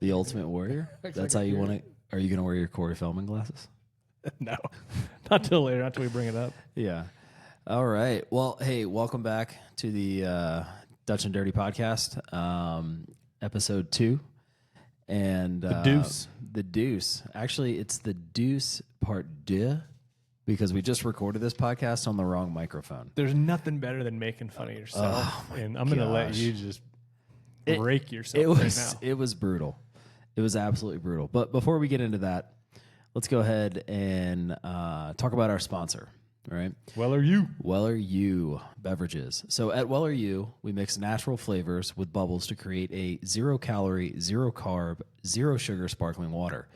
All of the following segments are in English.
The Ultimate Warrior? That's how you want it? Are you going to wear your Corey Feldman glasses? No, not till later, not till we bring it up. Yeah. All right. Well, hey, welcome back to the Dutch and Dirty podcast, episode 2. And The Deuce. The Deuce. Actually, it's the Deuce part 2 because we just recorded this podcast on the wrong microphone. There's nothing better than making fun of yourself, and I'm going to let you just break yourself right now. It was brutal. It was absolutely brutal. But before we get into that, let's go ahead and talk about our sponsor. All right. Weller U. Weller U beverages. So at Weller U, we mix natural flavors with bubbles to create a 0-calorie, 0-carb, 0-sugar sparkling water.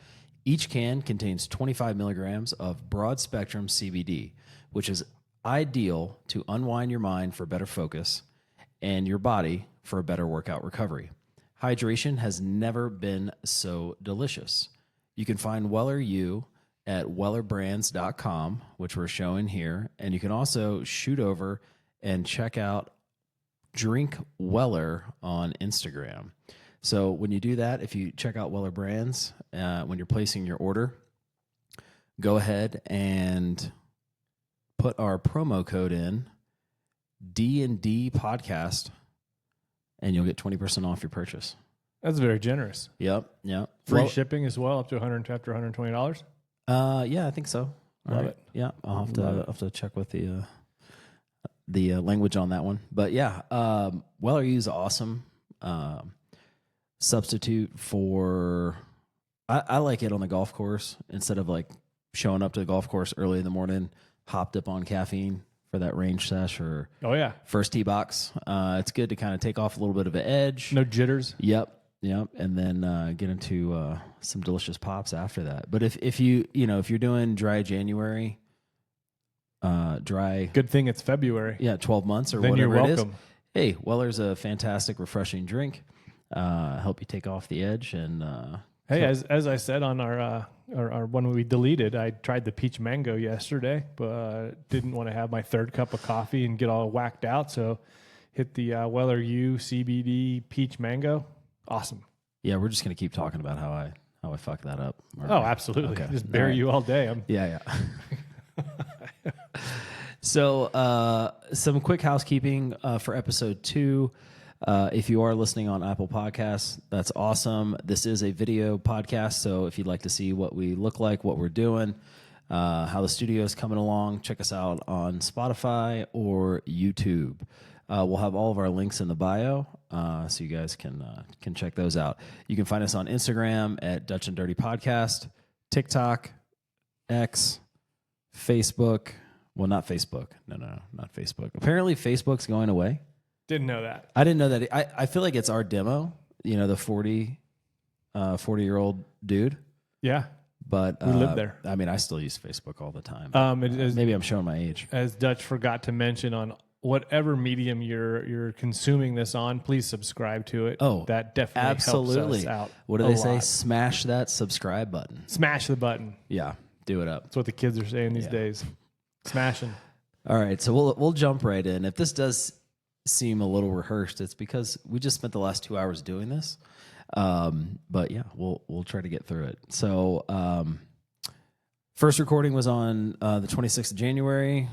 Each can contains 25 milligrams of broad-spectrum CBD, which is ideal to unwind your mind for better focus and your body for a better workout recovery. Hydration has never been so delicious. You can find Weller U at wellerbrands.com, which we're showing here. And you can also shoot over and check out Drink Weller on Instagram. So when you do that, if you check out Weller Brands, when you're placing your order, go ahead and put our promo code in, D&D podcast, and you'll get 20% off your purchase. That's very generous. Yep. Free shipping as well, up to $120. Yeah, I think so. Love it. Yeah, I'll have to check with the language on that one. But yeah, Weller U is awesome. Substitute for, I like it on the golf course instead of like showing up to the golf course early in the morning, hopped up on caffeine for that range sesh or first tee box. It's good to kind of take off a little bit of an edge. No jitters. Yep, and then get into some delicious pops after that. But if you're doing dry January, Good thing it's February. Yeah, 12 months or then whatever you're it is. welcome. Hey, Weller's a fantastic, refreshing drink. Help you take off the edge and. Hey, as I said on our one we deleted, I tried the peach mango yesterday, but didn't want to have my third cup of coffee and get all whacked out. So hit the Weller U CBD peach mango. Awesome. Yeah, we're just gonna keep talking about how I fuck that up. Oh, absolutely. Okay. Just bury you all day. Yeah. So some quick housekeeping for episode 2. If you are listening on Apple Podcasts, that's awesome. This is a video podcast, so if you'd like to see what we look like, what we're doing, how the studio is coming along, check us out on Spotify or YouTube. We'll have all of our links in the bio, so you guys can check those out. You can find us on Instagram at Dutch and Dirty Podcast, TikTok, X, Facebook. Well, not Facebook. No, not Facebook. Apparently, Facebook's going away. Didn't know that. I didn't know that. I feel like it's our demo, the 40-year-old dude. Yeah. But we live there. I mean, I still use Facebook all the time. Maybe I'm showing my age. As Dutch forgot to mention, on whatever medium you're consuming this on, please subscribe to it. Oh, that definitely absolutely. helps us out. What do they say? Smash that subscribe button. Smash the button. Yeah, do it up. That's what the kids are saying these days. Smashing. All right, so we'll jump right in. If this does seem a little rehearsed, it's because we just spent the last 2 hours doing this. But yeah, we'll try to get through it. So first recording was on the 26th of January.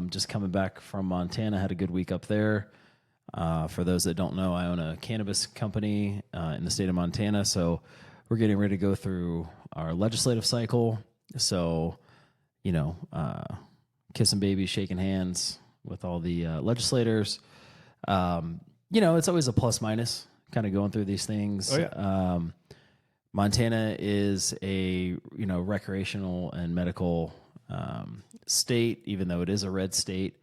Just coming back from Montana, had a good week up there. For those that don't know, I own a cannabis company in the state of Montana. So we're getting ready to go through our legislative cycle. So, kissing babies, shaking hands with all the legislators. It's always a plus minus kind of going through these things. Oh, yeah. Montana is a, recreational and medical state, even though it is a red state,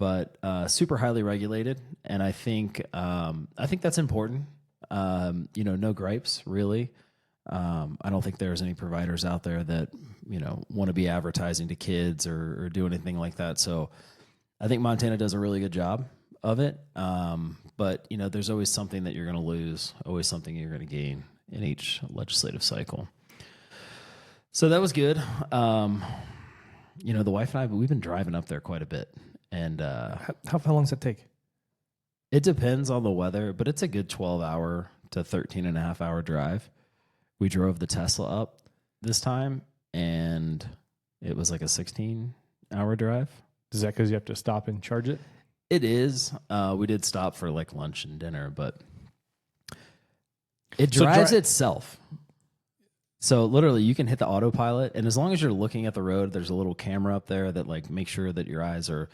but super highly regulated. And I think that's important. No gripes, really. I don't think there's any providers out there that, want to be advertising to kids or do anything like that. So I think Montana does a really good job of it. But there's always something that you're going to lose, always something you're going to gain in each legislative cycle. So that was good. The wife and I, we've been driving up there quite a bit. And how long does that take? It depends on the weather, but it's a good 12-hour to 13-and-a-half-hour drive. we drove the Tesla up this time, and it was like a 16-hour drive. Is that because you have to stop and charge it? It is. We did stop for like lunch and dinner, but it drives itself. So literally you can hit the autopilot, and as long as you're looking at the road, there's a little camera up there that like makes sure that your eyes are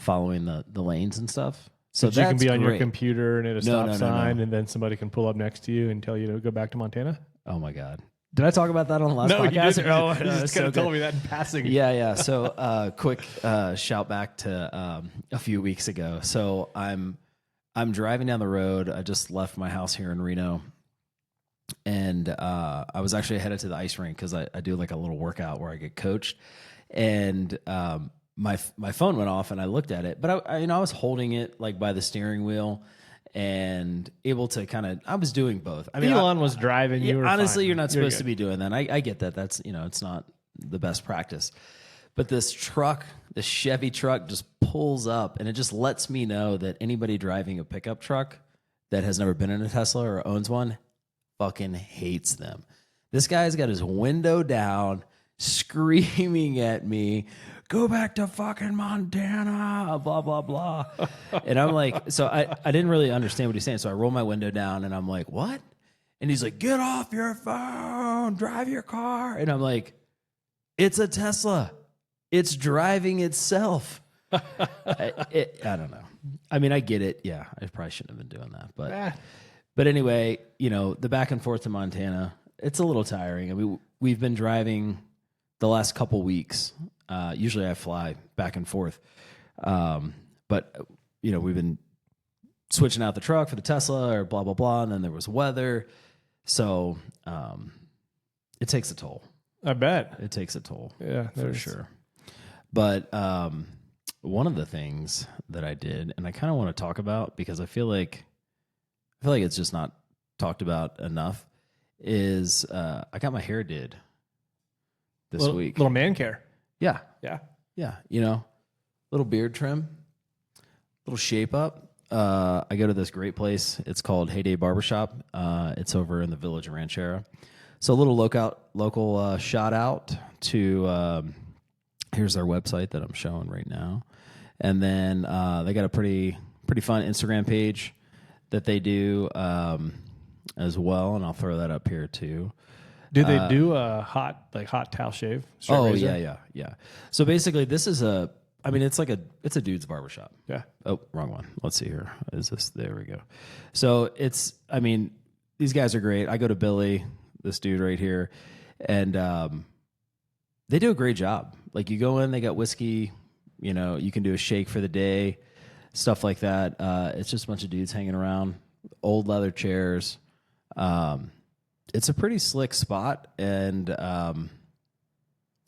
following the lanes and stuff. So you can be on great. your computer and hit a stop sign, and then somebody can pull up next to you and tell you to go back to Montana. Oh my God. Did I talk about that on the last podcast? No, you just kind of told me that in passing. Yeah. So quick shout back to a few weeks ago. So I'm driving down the road. I just left my house here in Reno. And I was actually headed to the ice rink because I do like a little workout where I get coached. And my phone went off, and I looked at it. But I was holding it like by the steering wheel and able to kind of, I was doing both. I mean, Elon was driving. You were honestly, fine. You're not supposed to be doing that. I get that. That's, it's not the best practice. But this Chevy truck just pulls up, and it just lets me know that anybody driving a pickup truck that has never been in a Tesla or owns one fucking hates them. This guy's got his window down, screaming at me, "Go back to fucking Montana," blah, blah, blah. And I'm like, so I didn't really understand what he's saying. So I roll my window down, and I'm like, what? And he's like, "Get off your phone, drive your car." And I'm like, it's a Tesla. It's driving itself. I don't know. I mean, I get it. Yeah, I probably shouldn't have been doing that. But anyway, the back and forth to Montana, it's a little tiring. I mean, we've been driving the last couple weeks. Usually I fly back and forth. But, we've been switching out the truck for the Tesla or blah, blah, blah. And then there was weather. So it takes a toll. I bet. It takes a toll. Yeah, for sure. But one of the things that I did, and I kind of want to talk about because I feel like it's just not talked about enough, is I got my hair did this week. Little man care. Yeah. Yeah. Little beard trim, little shape up. I go to this great place. It's called Heyday Barbershop. It's over in the Village of Ranchera. So a little local shout out to, here's their website that I'm showing right now. And then they got a pretty fun Instagram page that they do as well, and I'll throw that up here too. Do they do a hot towel shave? Yeah. So basically, this is it's a dude's barbershop. Yeah. Oh, wrong one. Let's see here. Is this? There we go. So these guys are great. I go to Billy, this dude right here, and they do a great job. Like you go in, they got whiskey. You can do a shake for the day. Stuff like that. It's just a bunch of dudes hanging around, old leather chairs. It's a pretty slick spot, and oh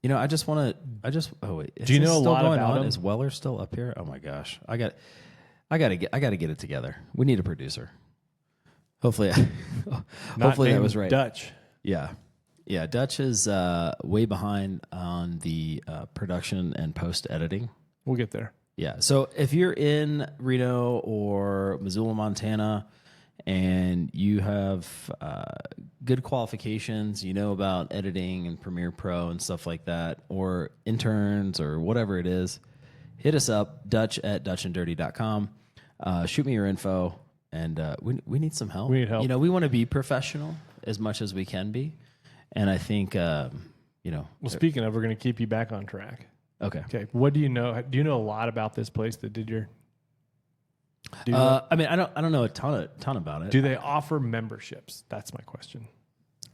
wait. Do you know a lot about them? Is Weller still up here? Oh my gosh, I got to get it together. We need a producer. Hopefully, that was right. Dutch. Yeah. Dutch is way behind on the production and post editing. We'll get there. Yeah. So if you're in Reno or Missoula, Montana, and you have good qualifications, about editing and Premiere Pro and stuff like that, or interns or whatever it is, hit us up, Dutch at DutchNDirty.com. Shoot me your info, and we need some help. We need help. We want to be professional as much as we can be, and I think Well, speaking of, we're going to keep you back on track. Okay. What do you know? Do you know a lot about this place that did your? I don't know a ton about it. Do they offer memberships? That's my question.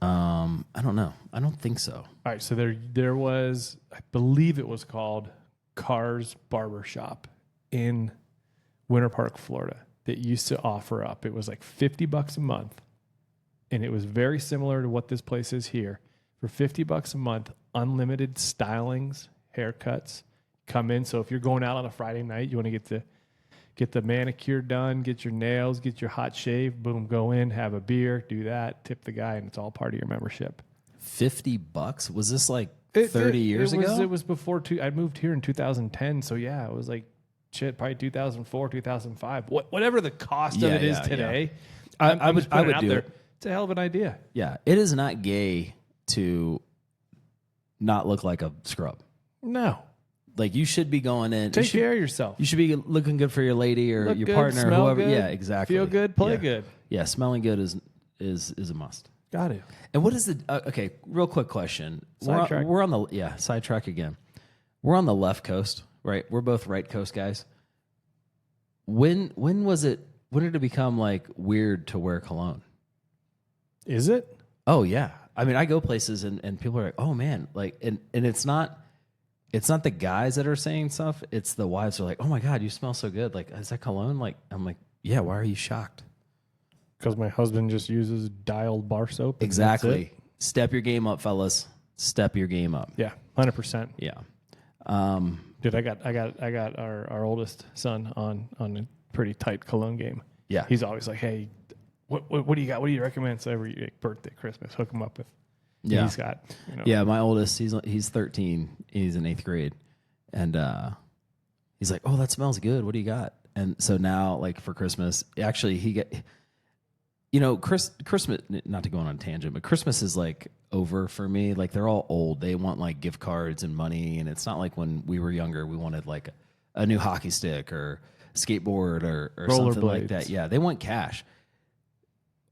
I don't know. I don't think so. All right. So there was, I believe it was called Cars Barbershop in Winter Park, Florida, that used to offer up. It was like $50 a month, and it was very similar to what this place is here. For $50 a month, unlimited stylings, haircuts, come in. So if you're going out on a Friday night, you want to get the manicure done, get your nails, get your hot shave, boom, go in, have a beer, do that, tip the guy, and it's all part of your membership. $50? Was this like 30 years ago? It was before I moved here in 2010. So yeah, it was like probably 2004, 2005. Whatever the cost of it is today. Yeah. I would do it. It's a hell of an idea. Yeah, it is not gay to not look like a scrub. No. Like you should be going in. Take care of yourself. You should be looking good for your lady or Look your good, partner or smell whoever. good, Yeah, exactly. Feel good, play Yeah. good. Yeah, smelling good is a must. Got it. And what is the okay? Real quick question. Sidetrack. We're on the sidetrack again. We're on the left coast, right? We're both right coast guys. When was it? When did it become like weird to wear cologne? Is it? Oh yeah. I mean, I go places and people are like, "Oh man," like, and it's not the guys that are saying stuff. It's the wives are like, "Oh my god, you smell so good." Like, is that cologne? Like, I'm like, "Yeah." Why are you shocked? Because my husband just uses dialed bar soap. and that's Exactly. it. Step your game up, fellas. Step your game up. Yeah, 100%. Yeah. Dude, I got our oldest son on a pretty tight cologne game. Yeah. He's always like, "Hey, what do you got? What do you recommend?" So every birthday, Christmas, hook him up with. Yeah. He's got. Yeah, my oldest, he's 13. He's in 8th grade, and he's like, "Oh, that smells good. What do you got?" And so now, like for Christmas, actually, he get, Christmas. Not to go on a tangent, but Christmas is like over for me. Like they're all old. They want like gift cards and money, and it's not like when we were younger. We wanted like a new hockey stick or skateboard or something like that. Yeah, they want cash.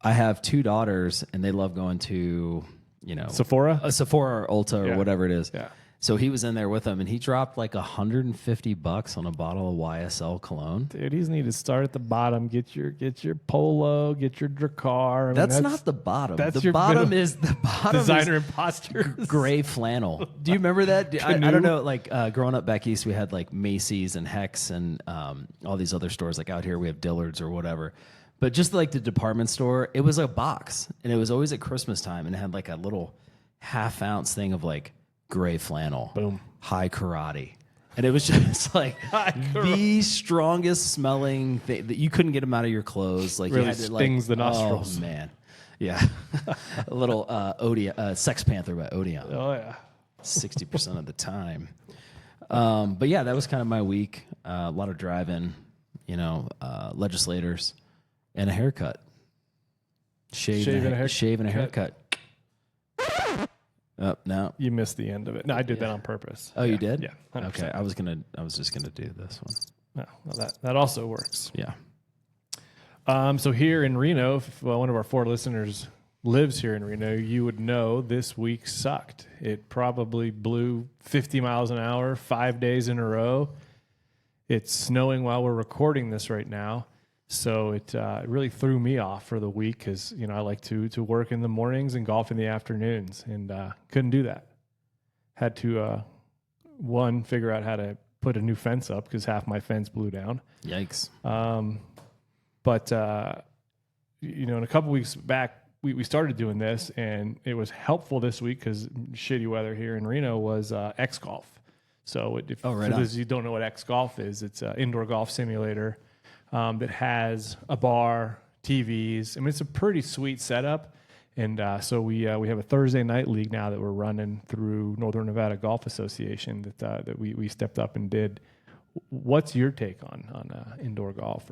I have 2 daughters, and they love going to Sephora, a Sephora or Ulta or whatever it is. Yeah. So he was in there with them, and he dropped like $150 on a bottle of YSL cologne. Dude, he's need to start at the bottom. Get your Polo, get your Dracar. I mean, That's not the bottom. That's The your bottom middle- is the bottom designer is imposter. gray flannel. Do you remember that? I Canoe? don't know. Like growing up back east, we had like Macy's and Hex and all these other stores. Like out here, we have Dillard's or whatever. But just like the department store, it was a box, and it was always at Christmas time, and it had like a little half-ounce thing of like gray flannel. Boom. High karate. And it was just like the strongest smelling thing that you couldn't get them out of your clothes. Like Really you had to, stings the nostrils. Oh man, yeah. A little Odeon, Sex Panther by Odeon. Oh yeah. 60% of the time. But yeah, that was kind of my week. A lot of driving, legislators, and a haircut. Shave and a haircut. Oh, no. You missed the end of it. No, I did that on purpose. Oh, you did? Yeah. 100%. Okay. I was just gonna do this one. No, well, that also works. Yeah. So here in Reno, if one of our 4 listeners lives here in Reno, you would know this week sucked. It probably blew 50 miles an hour 5 days in a row. It's snowing while we're recording this right now. So it really threw me off for the week because, I like to work in the mornings and golf in the afternoons, and couldn't do that. Had to, figure out how to put a new fence up because half my fence blew down. Yikes. But in a couple weeks back, we started doing this, and it was helpful this week because shitty weather here in Reno was X Golf. So for those of you who don't know what X Golf is, it's an indoor golf simulator that has a bar, TVs. I mean, it's a pretty sweet setup. And so we have a Thursday night league now that we're running through Northern Nevada Golf Association that we stepped up and did. What's your take on indoor golf?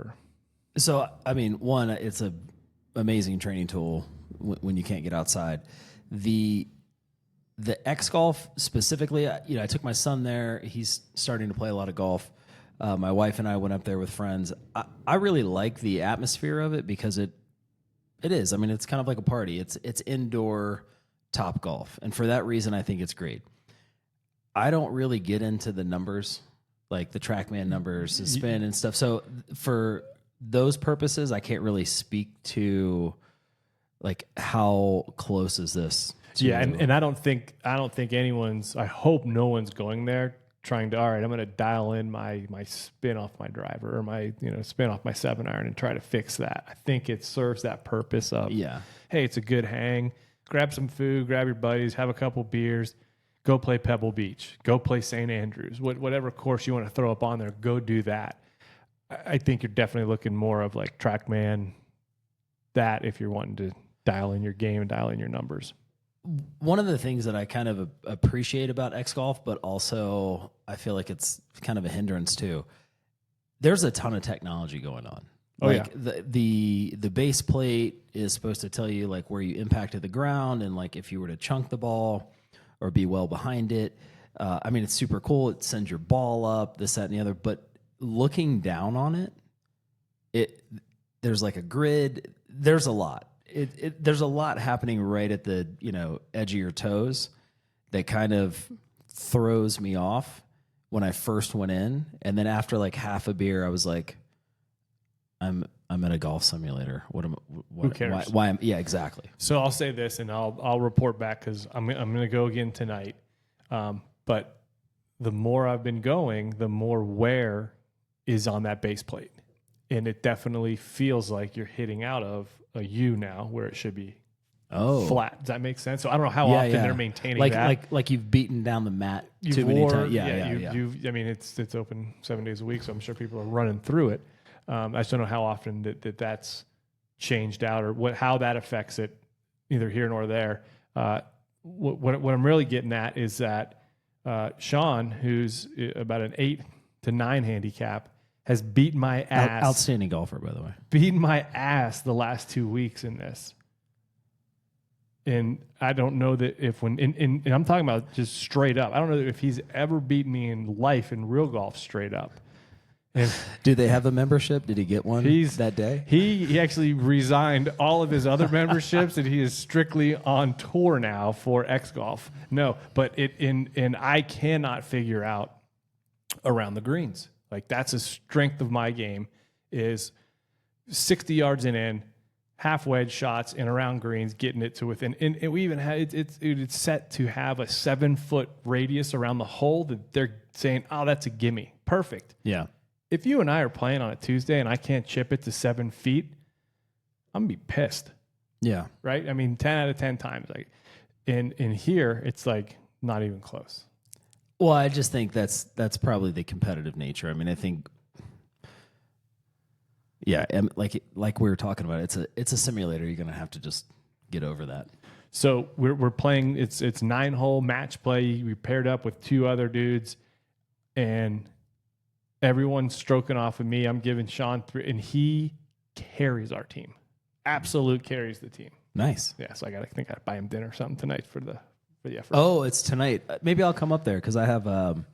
So, I mean, one, it's an amazing training tool when you can't get outside. The X Golf specifically, I took my son there. He's starting to play a lot of golf. My wife and I went up there with friends. I really like the atmosphere of it because it is. I mean, it's kind of like a party. It's indoor top golf, and for that reason, I think it's great. I don't really get into the numbers, like the TrackMan numbers, the spin and stuff. So for those purposes, I can't really speak to like how close is this. Yeah, and I don't think anyone's. I hope no one's going there trying to. All right, I'm going to dial in my spin off my driver or my spin off my 7-iron and try to fix that. I think it serves that purpose of hey, it's a good hang. Grab some food, grab your buddies, have a couple beers, go play Pebble Beach, go play St. Andrews, whatever course you want to throw up on there, go do that. I think you're definitely looking more of like TrackMan, that if you're wanting to dial in your game and dial in your numbers. One of the things that I kind of appreciate about X Golf, but also I feel like it's kind of a hindrance too. There's a ton of technology going on. Like the base plate is supposed to tell you like where you impacted the ground and like if you were to chunk the ball or be well behind it. I mean, it's super cool. It sends your ball up, this, that, and the other. But looking down on there's like a grid. There's a lot. There's a lot happening right at the edge of your toes that kind of throws me off when I first went in, and then after like half a beer, I was like, I'm in a golf simulator. Who cares? Why yeah, exactly. So I'll say this, and I'll report back because I'm going to go again tonight. But the more I've been going, the more wear is on that base plate, and it definitely feels like you're hitting out of a U now where it should be flat. Does that make sense? So I don't know how often they're maintaining that. Like you've beaten down the mat too many times. Yeah. I mean, it's open 7 days a week, so I'm sure people are running through it. I just don't know how often that's changed out or how that affects it, either here nor there. What I'm really getting at is that Sean, who's about an 8 to 9 handicap, has beaten my ass. Outstanding golfer, by the way. Beaten my ass the last 2 weeks in this. And I don't know that and I'm talking about just straight up. I don't know that if he's ever beaten me in life in real golf straight up. Do they have a membership? Did he get one that day? He actually resigned all of his other memberships, and he is strictly on tour now for X Golf. No, but I cannot figure out around the greens. Like that's a strength of my game is 60 yards in, half wedge shots and around greens, getting it to within. And we even had it's set to have a 7-foot radius around the hole that they're saying, oh, that's a gimme. Perfect. Yeah. If you and I are playing on a Tuesday and I can't chip it to 7 feet, I'm gonna be pissed. Yeah. Right? I mean, 10 out of 10 times. Like in here, it's like not even close. Well, I just think that's probably the competitive nature. I mean, I think, yeah, like we were talking about, it's a simulator. You're gonna have to just get over that. So we're playing. It's 9-hole match play. We paired up with 2 other dudes, and everyone's stroking off of me. I'm giving Sean 3, and he carries our team. Absolute carries the team. Nice. Yeah, so I think I'd buy him dinner or something tonight for the effort. Oh, it's tonight. Maybe I'll come up there because I have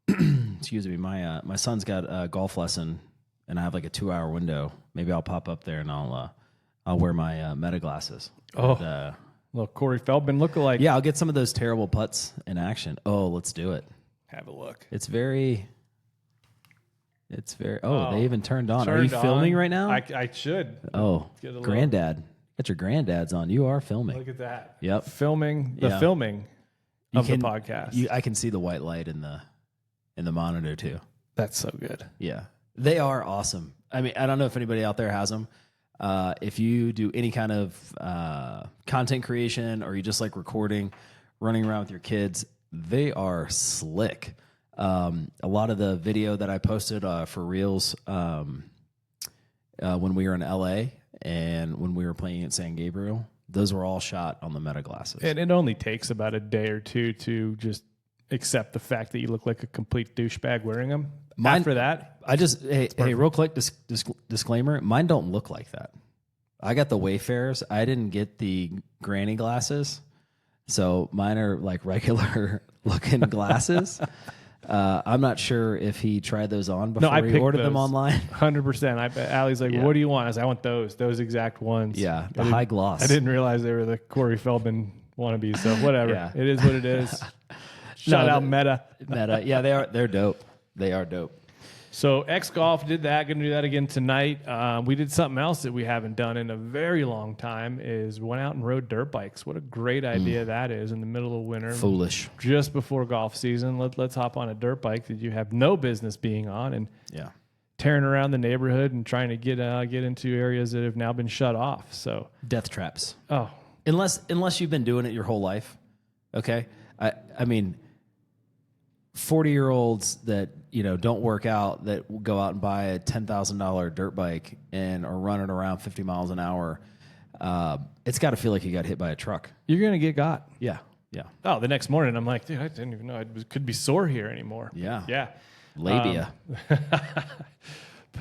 excuse me, my son's got a golf lesson, and I have like a 2-hour window. Maybe I'll pop up there and I'll wear my Meta glasses. Oh, little Corey Feldman lookalike. Yeah, I'll get some of those terrible putts in action. Oh, let's do it. Have a look. It's very. Oh, they even turned on. Are you filming right now? I should. Oh, granddad. Got your granddads on. You are filming. Look at that. Yep. Filming the podcast. I can see the white light in the monitor too. That's so good. Yeah. They are awesome. I mean, I don't know if anybody out there has them. If you do any kind of content creation or you just like recording, running around with your kids, they are slick. A lot of the video that I posted for Reels when we were in LA and when we were playing at San Gabriel, those were all shot on the Meta glasses. And it only takes about a day or two to just accept the fact that you look like a complete douchebag wearing them. After that, hey, real quick disclaimer: mine don't look like that. I got the Wayfarers. I didn't get the granny glasses, so mine are like regular looking glasses. I'm not sure if he tried those on before he ordered them online. 100%. Allie's like, what do you want? I said, I want those exact ones. Yeah, the high gloss. I didn't realize they were the Corey Feldman wannabes, so whatever. Yeah. It is what it is. Shout out Meta. Meta. Yeah, they're dope. They are dope. So X Golf did that. Going to do that again tonight. We did something else that we haven't done in a very long time. Is went out and rode dirt bikes. What a great idea that is in the middle of winter. Foolish. Just before golf season. Let's hop on a dirt bike that you have no business being on and tearing around the neighborhood and trying to get into areas that have now been shut off. So death traps. Oh, unless you've been doing it your whole life. Okay, I mean. 40-year-olds that don't work out that will go out and buy a $10,000 dirt bike and are running around 50 miles an hour. It's got to feel like you got hit by a truck. You're gonna get got. Yeah. Oh, the next morning I'm like, dude, I didn't even know I could be sore here anymore. Yeah. Yeah. Labia.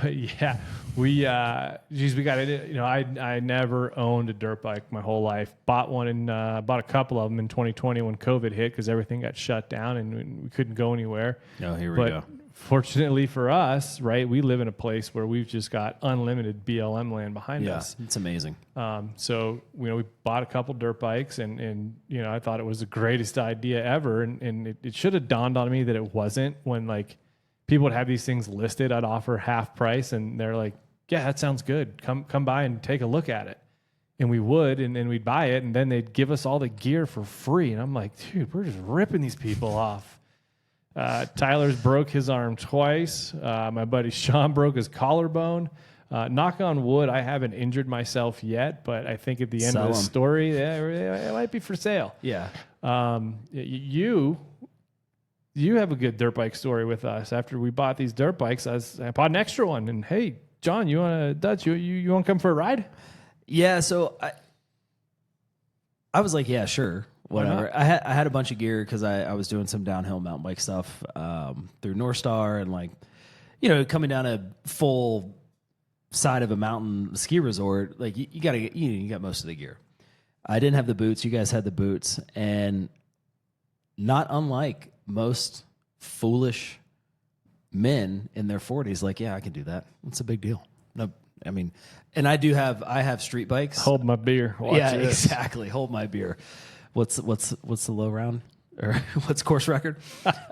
But yeah, we got it. You know, I never owned a dirt bike my whole life. Bought a couple of them in 2020 when COVID hit because everything got shut down and we couldn't go anywhere. Oh, here we go. Fortunately for us, right, we live in a place where we've just got unlimited BLM land behind us. Yeah, it's amazing. So, you know, we bought a couple dirt bikes and you know, I thought it was the greatest idea ever. And it should have dawned on me that it wasn't when, like, people would have these things listed. I'd offer half price and they're like, yeah, that sounds good. Come by and take a look at it. And we would, and then we'd buy it, and then they'd give us all the gear for free. And I'm like, dude, we're just ripping these people off. Tyler's broke his arm twice. My buddy Sean broke his collarbone. Knock on wood, I haven't injured myself yet, but I think at the end of the story, it might be for sale. Yeah. You have a good dirt bike story with us. After we bought these dirt bikes, I bought an extra one. And hey, John, you want to Dutch? You want to come for a ride? Yeah. So I was like, yeah, sure. Whatever. I had a bunch of gear because I was doing some downhill mountain bike stuff through North Star and, like, you know, coming down a full side of a mountain ski resort. Like, you got most of the gear. I didn't have the boots. You guys had the boots, and not unlike most foolish men in their 40s, like, yeah, I can do that. It's a big deal. No, I mean, and I have street bikes. Hold my beer. Watch this. Exactly. Hold my beer. What's the low round, or what's course record?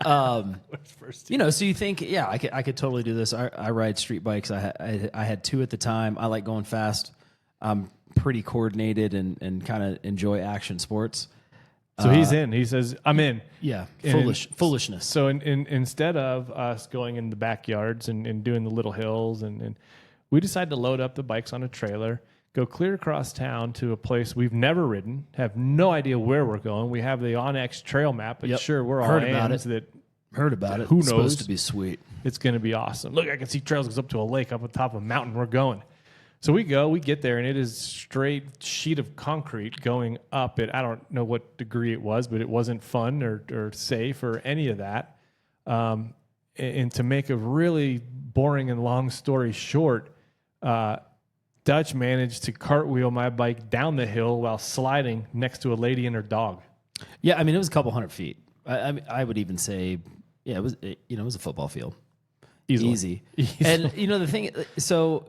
You know, so you think, yeah, I could totally do this. I ride street bikes. I had two at the time. I like going fast. I'm pretty coordinated and kind of enjoy action sports. So he's in. He says, I'm in. Yeah, foolishness. So instead of us going in the backyards and doing the little hills, and we decided to load up the bikes on a trailer, go clear across town to a place we've never ridden, have no idea where we're going. We have the Onyx trail map, but sure, we're all heard about it. Who knows? It's supposed to be sweet. It's going to be awesome. Look, I can see trails goes up to a lake up on top of a mountain. We're going. So we get there, and it is straight sheet of concrete going up it. I don't know what degree it was, but it wasn't fun or safe or any of that. And to make a really boring and long story short, Dutch managed to cartwheel my bike down the hill while sliding next to a lady and her dog. Yeah, I mean, it was a couple hundred feet. I would even say, yeah, it was a football field. Easy. And, you know, the thing, so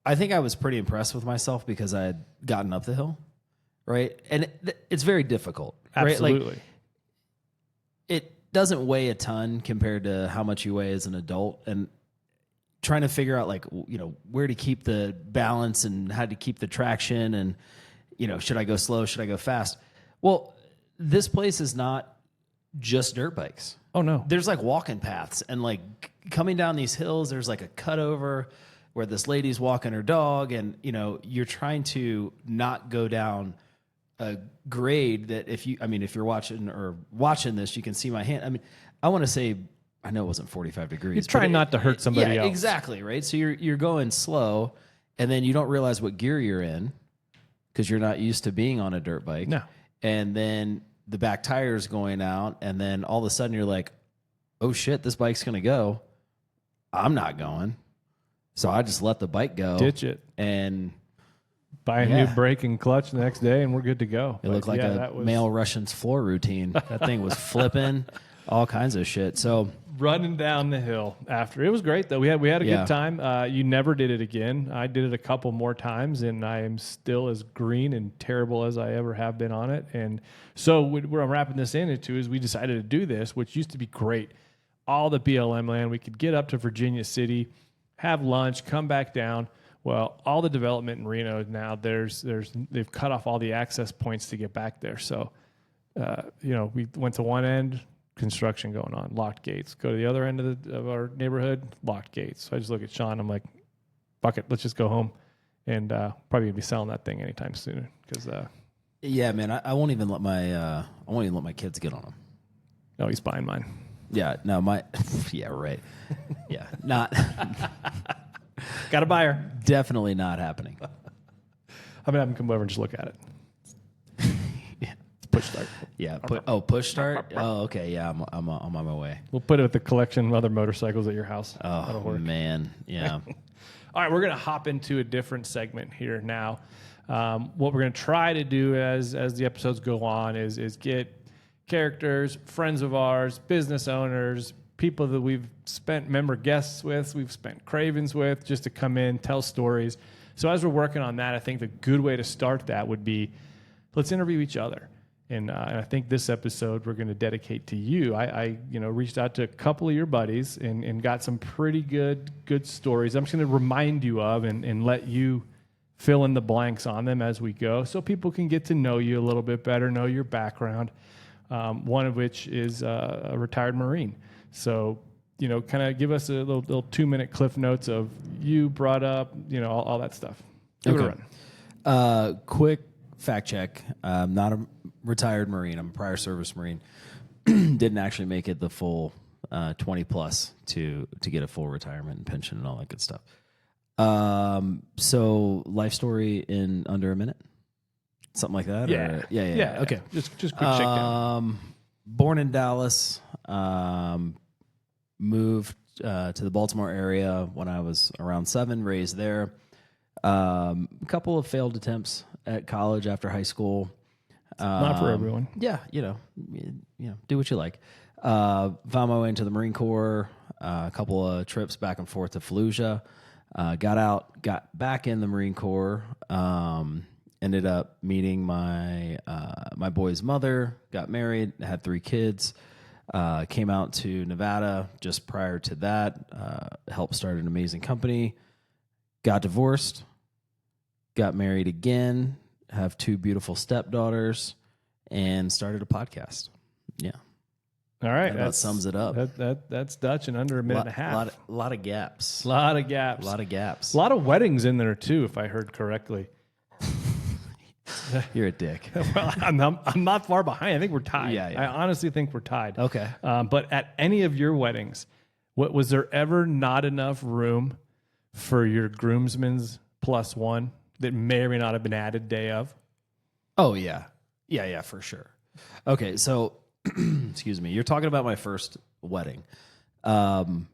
I think I was pretty impressed with myself because I had gotten up the hill, right? And it's very difficult, Absolutely. Right? Like, it doesn't weigh a ton compared to how much you weigh as an adult, and trying to figure out, like, you know, where to keep the balance and how to keep the traction, and, you know, should I go slow? Should I go fast? Well, this place is not just dirt bikes. Oh, no. There's, like, walking paths, and, like, coming down these hills, there's, like, a cutover where this lady's walking her dog, and, you know, you're trying to not go down a grade that if you're watching this, you can see my hand. I mean, I want to say, I know it wasn't 45 degrees. You're trying not to hurt somebody else. Exactly, right? So you're going slow, and then you don't realize what gear you're in because you're not used to being on a dirt bike. No. And then the back tire's going out, and then all of a sudden you're like, oh shit, this bike's going to go. I'm not going. So I just let the bike go. Ditch it. And buy a new brake and clutch the next day, and we're good to go. It looked like a male Russian's floor routine. That thing was flipping, all kinds of shit. So running down the hill after. It was great, though. We had a good time. You never did it again. I did it a couple more times, and I am still as green and terrible as I ever have been on it. And so where I'm wrapping this into is we decided to do this, which used to be great. All the BLM land. We could get up to Virginia City, have lunch, come back down. Well, all the development in Reno now, they've cut off all the access points to get back there. So, we went to one end, construction going on, locked gates. Go to the other end of our neighborhood, locked gates. So I just look at Sean. I'm like, fuck it, let's just go home. And probably gonna be selling that thing anytime soon. Because yeah, man, I won't even let my kids get on them. No, he's buying mine. Yeah, no, yeah, right. Yeah, not. Got a buyer. Definitely not happening. I'm gonna have him come over and just look at it. Yeah. Push start. Yeah. Push start. Oh, okay. Yeah, I'm on my way. We'll put it with the collection of other motorcycles at your house. Oh man, yeah. All right, we're going to hop into a different segment here now. What we're going to try to do as the episodes go on is get characters, friends of ours, business owners, people that we've spent member guests with, we've spent cravings with, just to come in, tell stories. So as we're working on that, I think the good way to start that would be, let's interview each other. And I think this episode we're going to dedicate to you. I reached out to a couple of your buddies and got some pretty good stories. I'm just going to remind you of and let you fill in the blanks on them as we go, so people can get to know you a little bit better, know your background. One of which is a retired Marine. So, kind of give us a little 2-minute cliff notes of you brought up, all that stuff. Give it a run. Quick fact check. I'm not a retired Marine. I'm a prior service Marine. Didn't actually make it the full 20 plus to get a full retirement and pension and all that good stuff. So life story in under a minute, something like that. Yeah. Or, yeah. Okay. Just quick shakedown. Born in Dallas, moved to the Baltimore area when I was around 7, raised there. A couple of failed attempts at college after high school. Not for everyone. Yeah, do what you like. Found my way into the Marine Corps. A couple of trips back and forth to Fallujah. Got out, got back in the Marine Corps. Ended up meeting my boy's mother. Got married. Had 3 kids. Came out to Nevada just prior to that. Helped start an amazing company. Got divorced. Got married again. Have 2 beautiful stepdaughters, and started a podcast. Yeah. All right. That sums it up. That's Dutch in under a minute and a half. Lot of gaps. A lot of gaps. A lot of weddings in there too, if I heard correctly. You're a dick. Well, I'm not far behind. I think we're tied. Yeah. I honestly think we're tied. Okay. But at any of your weddings, was there ever not enough room for your groomsmen's +1 that may or may not have been added day of? Oh, yeah. Yeah, for sure. Okay, so, excuse me. You're talking about my first wedding. Wasn't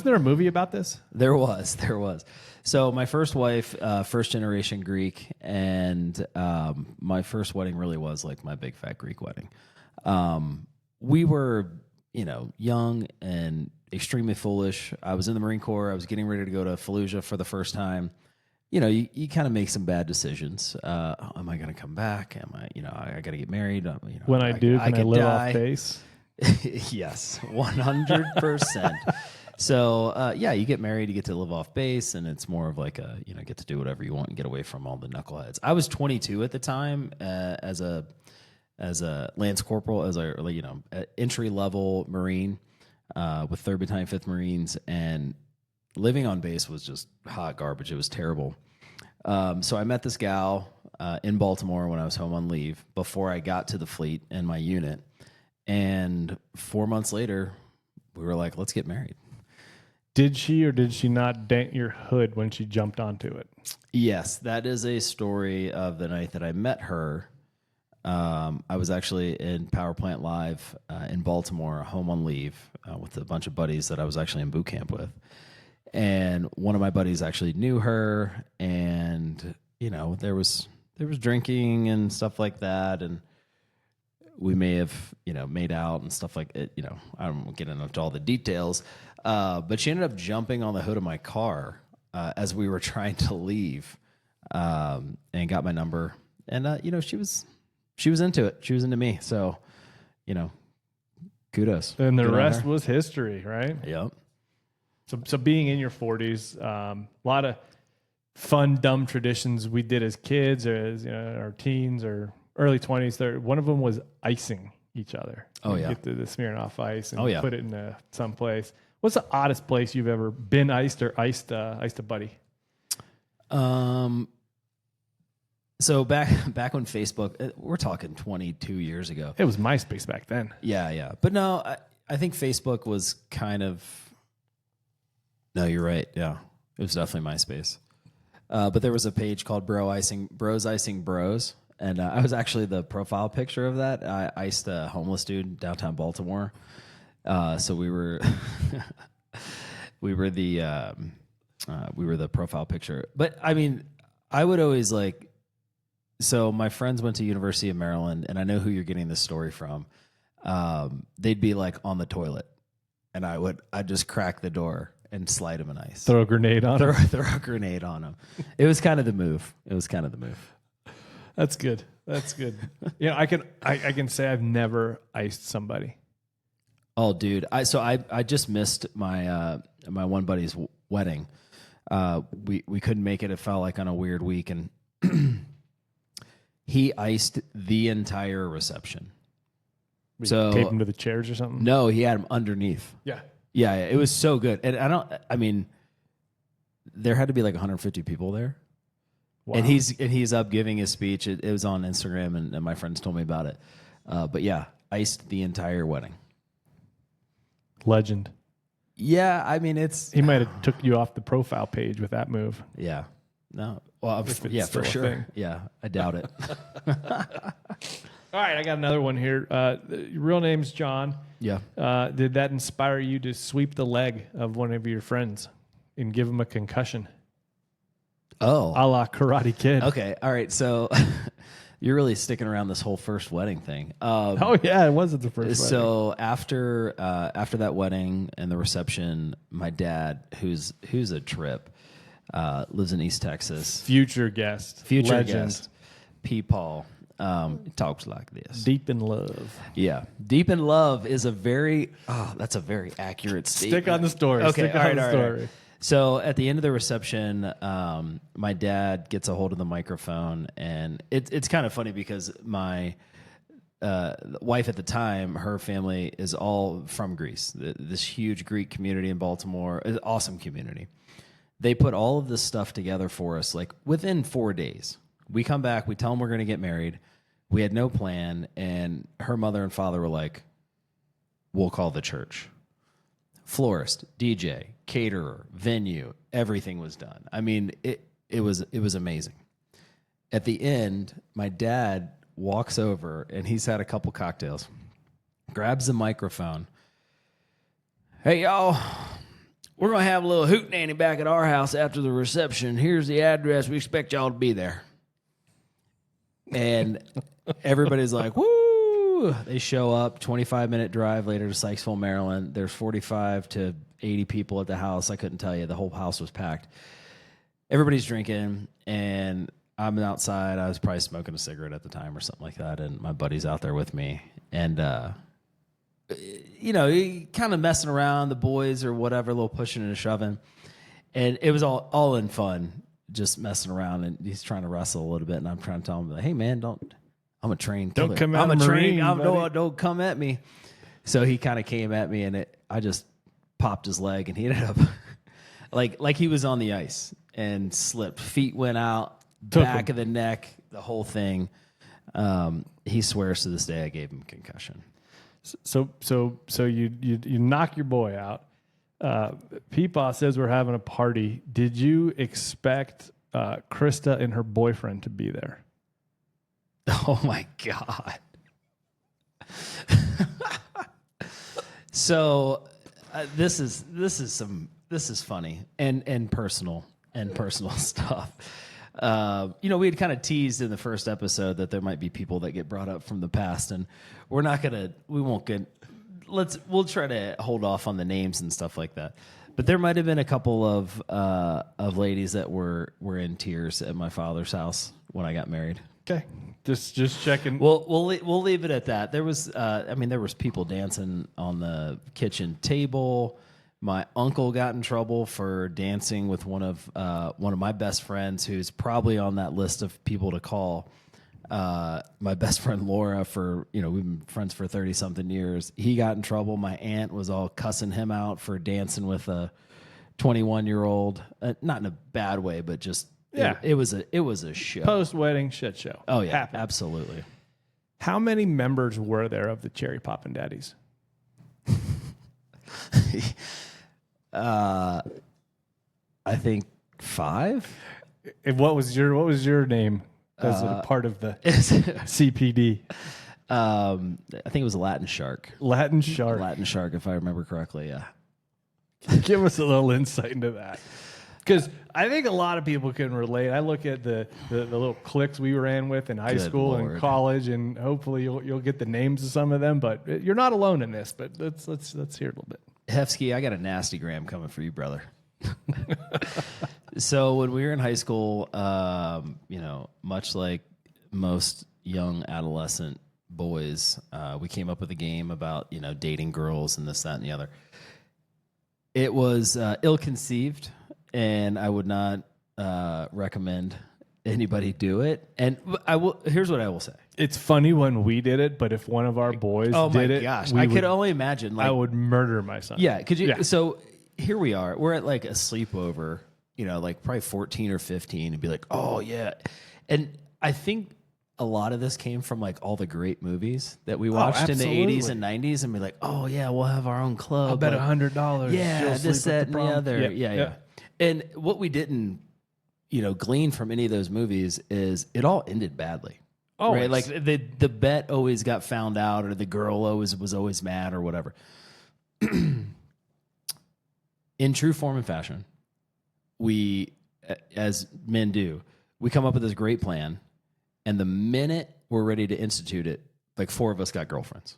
there a movie about this? There was. So my first wife, first generation Greek, and my first wedding really was like my big fat Greek wedding. We were, young and extremely foolish. I was in the Marine Corps. I was getting ready to go to Fallujah for the first time. You kind of make some bad decisions. Am I going to come back? Am I, I got to get married. When I do, can I live off base? Yes, 100%. So, you get married, you get to live off base, and it's more of like get to do whatever you want and get away from all the knuckleheads. I was 22 at the time as a Lance Corporal, as a entry level Marine with 3rd Battalion, 5th Marines, and living on base was just hot garbage. It was terrible. So I met this gal in Baltimore when I was home on leave before I got to the fleet and my unit. And 4 months later, we were like, let's get married. Did she or did she not dent your hood when she jumped onto it? Yes, that is a story of the night that I met her. I was actually in Power Plant Live in Baltimore, home on leave with a bunch of buddies that I was actually in boot camp with. And one of my buddies actually knew her, and there was drinking and stuff like that, and we may have made out and stuff like it. I don't get into all the details, but she ended up jumping on the hood of my car as we were trying to leave, and got my number, and she was into it. She was into me, so kudos. And the rest was history, right? Yep. So being in your 40s, a lot of fun, dumb traditions we did as kids or as our teens or early 20s. One of them was icing each other. Oh, yeah. Get the Smirnoff ice and put it in some place. What's the oddest place you've ever been iced or iced a buddy? So back when Facebook, we're talking 22 years ago. It was MySpace back then. Yeah. But no, I think Facebook was kind of... No, you're right. Yeah, it was definitely MySpace. But there was a page called Bros Icing Bros, and I was actually the profile picture of that. I iced a homeless dude downtown Baltimore. So we were we were the profile picture. But I mean, I would always like. So my friends went to University of Maryland, and I know who you're getting this story from. They'd be like on the toilet, and I'd just crack the door and slide him an ice. Throw a grenade on him. Throw a grenade on him. It was kind of the move. That's good. You know, I can say I've never iced somebody. Oh, dude. I just missed my my one buddy's wedding. We couldn't make it. It felt like on a weird week, and he iced the entire reception. So tape him to the chairs or something? No, he had him underneath. Yeah. Yeah, it was so good. And I mean, there had to be like 150 people there. Wow. And he's up giving his speech. It was on Instagram, and my friends told me about it. But yeah, iced the entire wedding. Legend. Yeah, I mean, he might have took you off the profile page with that move. Yeah. No. Well, yeah, for sure. Yeah, I doubt it. All right, I got another one here. Your real name's John. Yeah. Did that inspire you to sweep the leg of one of your friends and give him a concussion? Oh. A la Karate Kid. Okay. All right. So you're really sticking around this whole first wedding thing. Oh, yeah. It wasn't the first wedding. So after that wedding and the reception, my dad, who's a trip, lives in East Texas. Future guest. P. Paul. Talks like this. Deep in love. Yeah. Deep in love is that's a very accurate statement. Stick on the story. Okay. All right. So at the end of the reception, my dad gets a hold of the microphone, and it's kind of funny because my wife at the time, her family is all from Greece, this huge Greek community in Baltimore, an awesome community. They put all of this stuff together for us, like within 4 days. We come back, we tell them we're going to get married. We had no plan, and her mother and father were like, we'll call the church. Florist, DJ, caterer, venue, everything was done. I mean, it was amazing. At the end, my dad walks over, and he's had a couple cocktails, grabs the microphone. Hey, y'all, we're going to have a little hootenanny back at our house after the reception. Here's the address. We expect y'all to be there. And everybody's like, woo! They show up, 25-minute drive later to Sykesville, Maryland. There's 45 to 80 people at the house. I couldn't tell you. The whole house was packed. Everybody's drinking, and I'm outside. I was probably smoking a cigarette at the time or something like that, and my buddy's out there with me. And, kind of messing around, the boys or whatever, a little pushing and shoving. And it was all in fun. Just messing around, and he's trying to wrestle a little bit, and I'm trying to tell him, "Hey, man, I'm a trained killer. Don't come at me. Don't come at me." So he kind of came at me, and I just popped his leg, and he ended up like he was on the ice and slipped. Feet went out, back of the neck, the whole thing. He swears to this day I gave him a concussion. So you knock your boy out. Peepaw says we're having a party. Did you expect Krista and her boyfriend to be there? Oh my God. So this is funny and personal stuff. We had kind of teased in the first episode that there might be people that get brought up from the past, and we'll try to hold off on the names and stuff like that. But there might have been a couple of ladies that were in tears at my father's house when I got married. Okay, just checking. We'll leave it at that. There was there was people dancing on the kitchen table. My uncle got in trouble for dancing with one of my best friends, who's probably on that list of people to call. My best friend Laura, we've been friends for 30-something years. He got in trouble. My aunt was all cussing him out for dancing with a 21-year-old. Not in a bad way, but just it was a show. Post-wedding shit show. Oh yeah, happened. Absolutely. How many members were there of the Cherry Poppin' Daddies? I think 5. And what was your name? as a part of the CPD. I think it was a Latin shark. Latin shark. Latin shark, if I remember correctly. Yeah. Give us a little insight into that. Because I think a lot of people can relate. I look at the little cliques we ran with in high Good school Lord. and college, and hopefully you'll get the names of some of them. But you're not alone in this. But let's hear a little bit. Hefsky, I got a nasty gram coming for you, brother. So when we were in high school, much like most young adolescent boys, we came up with a game about dating girls and this, that, and the other. It was ill-conceived, and I would not recommend anybody do it. And here's what I will say. It's funny when we did it, but if one of our boys did it, gosh, I could only imagine. Like, I would murder my son. Yeah, could you? Yeah. So here we are. We're at like a sleepover, like probably 14 or 15, and be like, oh yeah. And I think a lot of this came from like all the great movies that we watched in the 80s and 90s, and be like, oh yeah, we'll have our own club. I'll bet $100. Yeah, this, that, and the other. Yep. Yeah. Yep. And what we didn't, glean from any of those movies is it all ended badly. Oh, right? Like the bet always got found out, or the girl was always mad, or whatever. In true form and fashion, we, as men do, we come up with this great plan, and the minute we're ready to institute it, like 4 of us got girlfriends.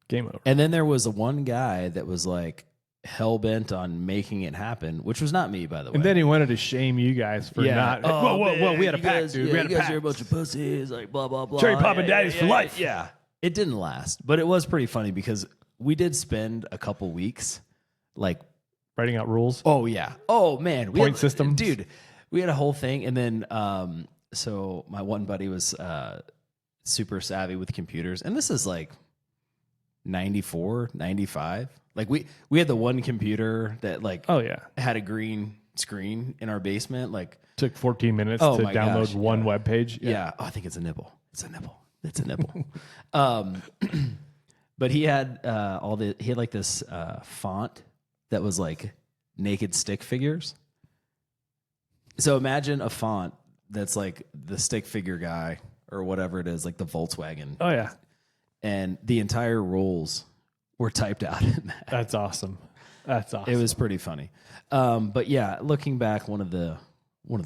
Game over. And then there was one guy that was like hell bent on making it happen, which was not me, by the way. And then he wanted to shame you guys for not. Oh, whoa! We had a pact, dude. We had a you guys pact. are a bunch of pussies, like blah blah blah. Cherry popping daddies for life. Yeah, it didn't last, but it was pretty funny because we did spend a couple weeks, like Writing out rules. oh yeah, oh man, Point systems. dude. We had a whole thing, and then so my one buddy was super savvy with computers, and this is like 94, 95. Like we had the one computer that like had a green screen in our basement. Like took 14 minutes Oh to my download gosh, one yeah. web page. yeah. Oh, I think it's a nipple. It's a nipple. It's a nipple. But he had he had like this font that was like naked stick figures. So imagine a font that's like the stick figure guy or whatever it is, like the Volkswagen. Oh yeah, And the entire rules were typed out in that. that's awesome. That's awesome. It was pretty funny. But yeah, looking back, one of the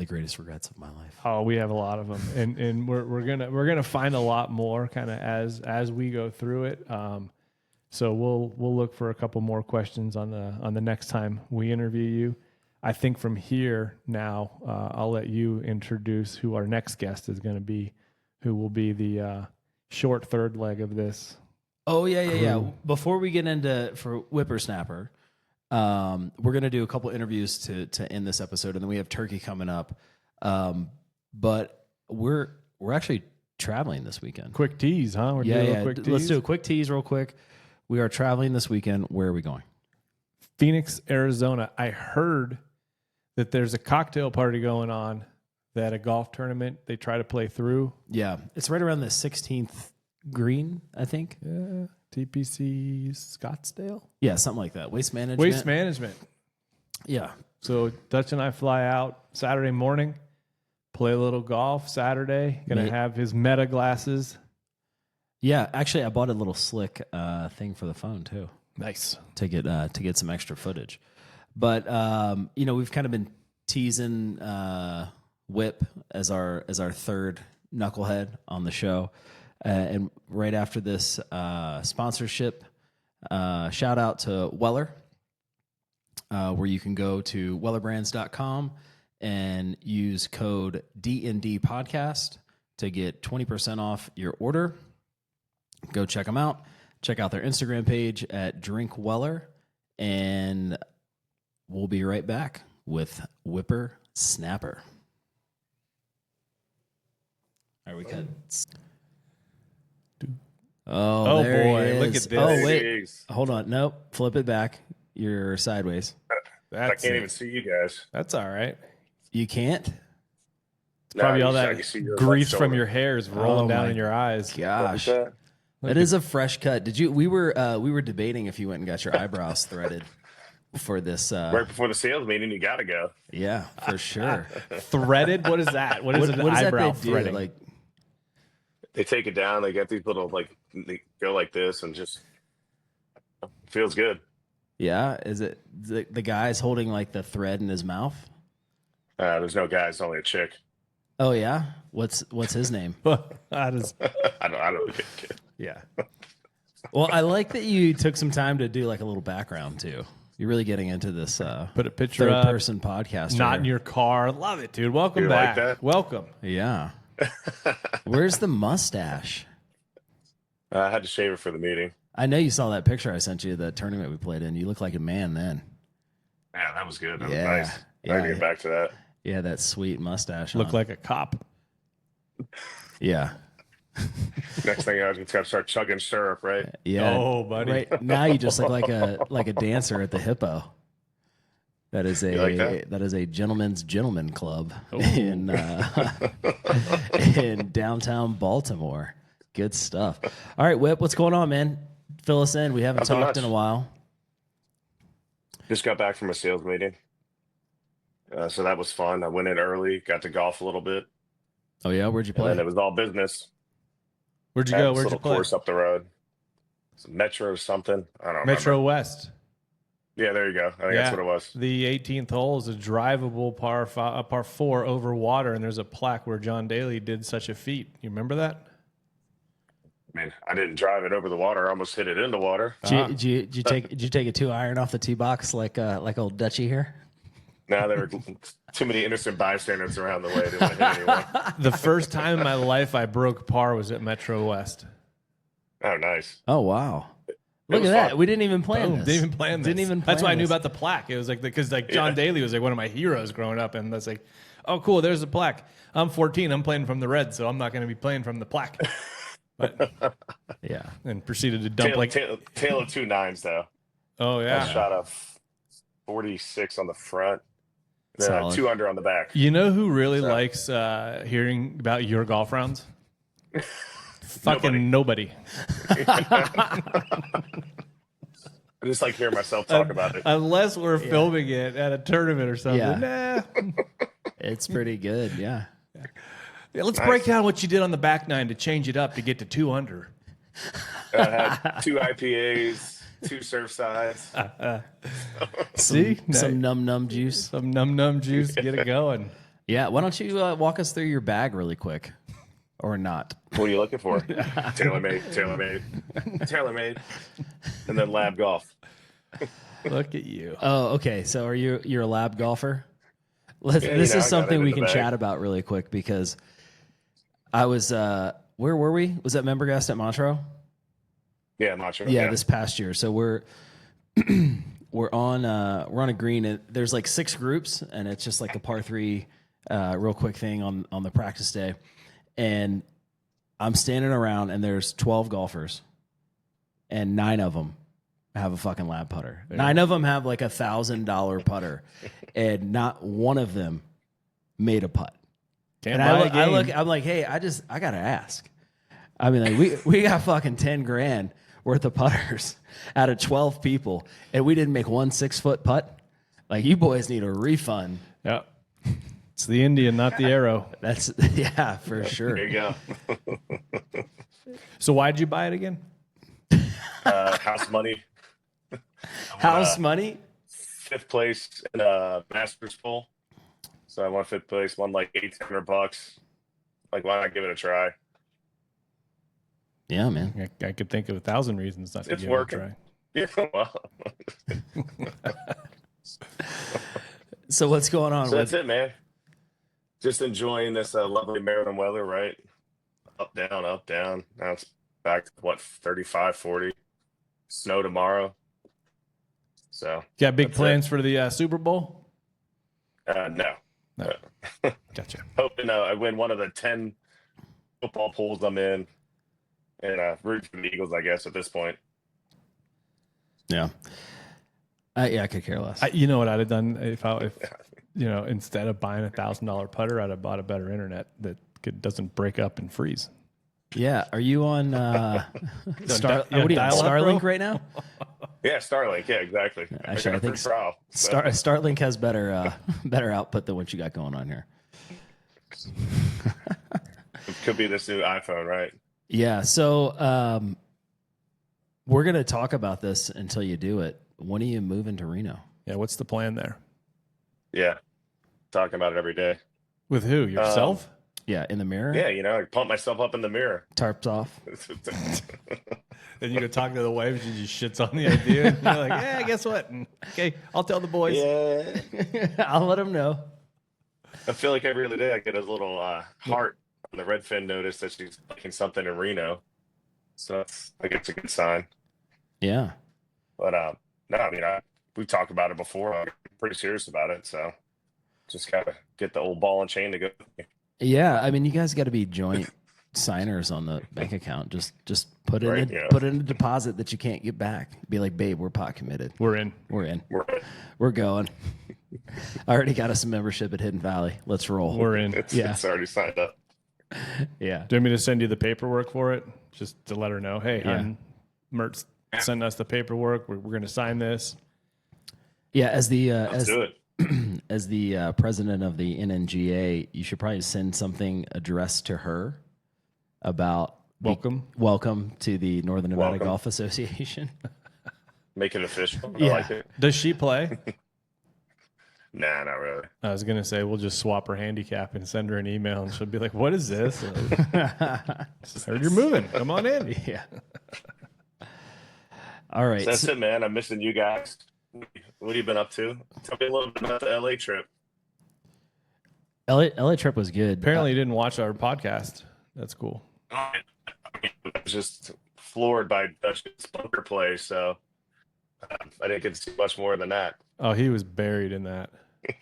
greatest regrets of my life. Oh, we have a lot of them, and we're gonna find a lot more kind of as we go through it. So we'll look for a couple more questions on the next time we interview you. I think from here now, I'll let you introduce who our next guest is going to be, who will be the short third leg of this. Oh yeah. Before we get into for Whippersnapper, we're gonna do a couple interviews to end this episode, and then we have Turkey coming up. But we're actually traveling this weekend. Quick tease, huh? We're doing a quick tease. Let's do a quick tease real quick. We are traveling this weekend. Where are we going? Phoenix, Arizona. I heard that there's a cocktail party going on that a golf tournament they try to play through. Yeah, it's right around the 16th green, I think. Yeah, TPC Scottsdale. Yeah, something like that. Waste management. Waste management. Yeah. So Dutch and I fly out Saturday morning, play a little golf Saturday. Gonna have his Meta glasses. Yeah, actually, I bought a little slick thing for the phone too. Nice to get some extra footage. But we've kind of been teasing Whip as our third knucklehead on the show, and right after this sponsorship, shout out to Weller, where you can go to wellerbrands.com and use code DND podcast to get 20% off your order. Go check them out. Check out their Instagram page at Drink Weller, and we'll be right back with Whipper Snapper. Are we cut? Oh there boy! he is. Look at this. Oh wait, hold on. Nope, flip it back. You're sideways. I can't even see you guys. That's all right. You can't. It's probably all I that can see your grease left from shoulder. your hair is rolling Oh down my in your eyes. Gosh, What was that is a fresh cut. Did you? We were debating if you went and got your eyebrows threaded. for this. Right before the sales meeting, you got to go. Yeah, for sure. Threaded? What is that? What is an what does eyebrow that bit do? threading? Like, They take it down. They get these little, they go like this and just feels good. yeah, is it the guy's holding like the thread in his mouth? There's no guy. It's only a chick. Oh yeah, what's his name? That is, I don't get it. yeah. Well, I like that you took some time to do like a little background too. You're really getting into this Put a picture third up, person podcast. not in your car. Love it, dude. Welcome You back. like that? Welcome. Yeah. Where's the mustache? I had to shave it for the meeting. I know you saw that picture I sent you of that tournament we played in. You look like a man then. Yeah, that was good. That Yeah. was nice. Yeah. I got to get back to that. Yeah, that sweet mustache. Look on. like a cop. Yeah. Next thing I was going to start chugging syrup, right? Yeah. Oh, buddy. Right now you just look like a dancer at the Hippo. That is a like that? that is a gentleman's gentleman club in in downtown Baltimore. Good stuff. All right, Whip, what's going on, man? Fill us in. We haven't Nothing talked much. in a while. Just got back from a sales meeting. So that was fun. I went in early, got to golf a little bit, Oh yeah, where'd you and then play? it was all business. Where'd you Had go? this Where'd you little play? course up the road. Some Metro or something. I don't Metro remember. West. Yeah, there you go. I think that's what it was. The 18th hole is a drivable par 4 over water, and there's a plaque where John Daly did such a feat. You remember that? Man, I didn't drive it over the water. I almost hit it in the water. Did you take a 2-iron off the tee box like old Dutchy here? Now there were too many innocent bystanders around the way. I didn't want to hit anyone. The first time in my life I broke par was at Metro West. Oh, nice. Oh wow. Look was at that. fun. We didn't even plan Boom, this. didn't even plan this. Didn't even That's why I plan knew this. about the plaque. It was like because John Daly was like one of my heroes growing up, and that's like, oh cool, there's a plaque. I'm 14. I'm playing from the red, so I'm not going to be playing from the plaque. But Yeah. and proceeded to dump Tail of 2 9s though. oh I yeah. shot a 46 on the front, then Solid. 2 under on the back. You know who really likes hearing about your golf rounds? Fucking nobody. I just like hearing myself talk about it. Unless we're filming it at a tournament or something. Yeah. Nah. It's pretty good. Yeah. Yeah, let's break down what you did on the back nine to change it up to get to 2 under. I had 2 IPAs, 2 surf sides. See? Some num juice. Some num juice, get it going. Yeah. Why don't you walk us through your bag really quick, or not? What are you looking for? TaylorMade, and then Lab Golf. Look at you. Oh, okay. So are you're a lab golfer? This I is got something it we in the can bag. chat about really quick because I was where were we? Was that Membergast at Montreux? Yeah, I'm not sure. Yeah, this past year. So we're on a green. And there's like 6 groups, and it's just like a par 3, real quick thing on the practice day. And I'm standing around, and there's 12 golfers, and 9 of them have a fucking lab putter. 9 of them have like $1,000 putter, and not one of them made a putt. Can't And buy a I game. look, I'm like, hey, I gotta ask. I mean, like we got fucking 10 grand worth of putters out of 12 people, and we didn't make one 6-foot putt. Like, you boys need a refund. Yeah. It's the Indian, not the arrow. That's yeah, for sure. There you go. So why'd you buy it again? House money. House money. 5th place in a Masters pool. So I won 5th place, won like $1,800. Like, why not give it a try? Yeah, man. I could think of 1,000 reasons not to It's give working. it a try. Yeah, well. So what's going on? So that's it, man. Just enjoying this lovely Maryland weather, right? Up, down, up, down. Now it's back to what, 35, 40. Snow tomorrow. So, Got big That's plans for the Super Bowl? no. No. Gotcha. Hoping I win one of the 10 football pools I'm in. And root for the Eagles, I guess, at this point. Yeah. I could care less. You know what I'd have done if instead of buying $1,000 putter, I'd have bought a better internet that doesn't break up and freeze. Yeah. Are you on Star- what are you on, dial-up, Starlink bro? right now? Yeah, Starlink. Yeah, exactly. Actually, I got a free think trial. So. Starlink has better better output than what you got going on here. It could be this new iPhone, right? Yeah. So we're gonna talk about this until you do it. When are you moving to Reno? Yeah, what's the plan there? Yeah, talking about it every day. With who? Yourself? Yeah, in the mirror. Yeah, I pump myself up in the mirror. Tarps off. Then you go talk to the wife, she just shits on the idea. And you're like, yeah, guess what? Okay, I'll tell the boys. Yeah, I'll let them know. I feel like every other day I get a little heart on the Redfin notice that she's liking something in Reno. So I guess it's a good sign. Yeah. But no, I mean, we've talked about it before. I'm pretty serious about it. So just gotta get the old ball and chain to go. Yeah. I mean, you guys got to be joint signers on the bank account. Just put in Right, put in a deposit that you can't get back. Be like, babe, we're pot committed. We're in. We're in. We're- We're going. I already got us a membership at Hidden Valley. Let's roll. We're in. It's already signed up. Yeah. Do you want me to send you the paperwork for it? Just to let her know, hey, Yeah. hon, Mert's send us the paperwork. We're going to sign this. Yeah. As the Let's do it. as the president of the NNGA, you should probably send something addressed to her about welcome to the Northern Nevada Welcome. Golf Association. Make it official. I Yeah. like it. Does she play? Nah, not really. I was going to say, we'll just swap her handicap and send her an email, and she'll be like, what is this? Just heard you're moving. Come on in. Yeah. All right. So that's it, man. I'm missing you guys. What have you been up to? Tell me a little bit about the LA trip. LA trip was good. Apparently, you didn't watch our podcast. That's cool. I was just floored by Dutch's bunker play, so I didn't get to see much more than that. Oh, he was buried in that.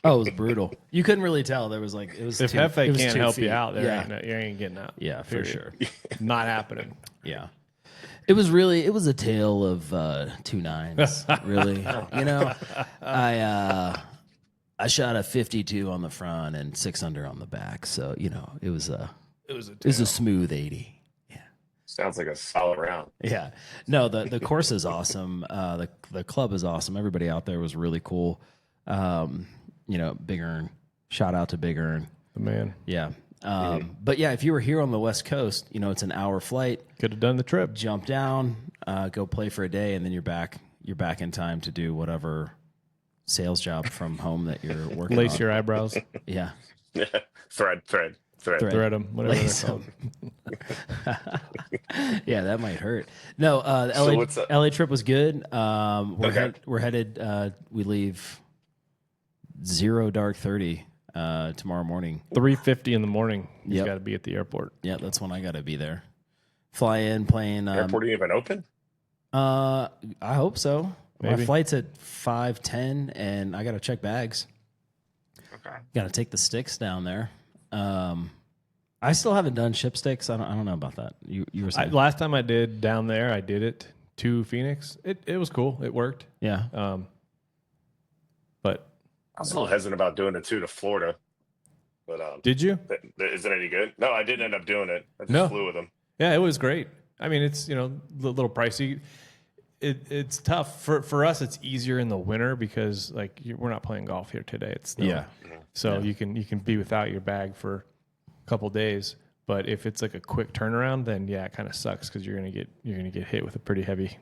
Oh, it was brutal. You couldn't really tell. There was like it was. If it Hefe was can't 2 help feet. you out, Yeah. you ain't getting out. Yeah, for Period. sure. Not happening. Yeah. It was a tale of 2 nines, really. I shot a 52 on the front and 6 under on the back. So, it was a smooth 80. Yeah. Sounds like a solid round. Yeah. No, the course is awesome. The club is awesome. Everybody out there was really cool. Big Earn. Shout out to Big Earn. The man. Yeah. But yeah, if you were here on the West Coast, it's an hour flight. Could have done the trip. Jump down, go play for a day, and then you're back in time to do whatever sales job from home that you're working Lace on. your eyebrows. Yeah. Thread. Thread them. Whatever Lace they're called. Yeah, that might hurt. No, the So LA, what's up? LA trip was good. Okay. We're headed, we leave 0 dark 30 tomorrow morning. 3:50 in the morning. You Yep. got to be at the airport. Yeah, that's when I got to be there. Fly in, playing. Airport even open? I hope so. My Maybe. flight's at 5:10, and I got to check bags. Okay. Got to take the sticks down there. I still haven't done ship sticks. I don't know about that. You were saying, Last time I did down there, I did it to Phoenix. It was cool. It worked. yeah. But I was a little hesitant about doing it too to Florida. But did you? is it any good? No, I didn't end up doing it. I just No. flew with them. Yeah, it was great. I mean, it's a little pricey. It's tough for us. It's easier in the winter because we're not playing golf here today. It's snow. Yeah. So you can be without your bag for a couple days. But if it's like a quick turnaround, then yeah, it kind of sucks because you're gonna get hit with a pretty heavy.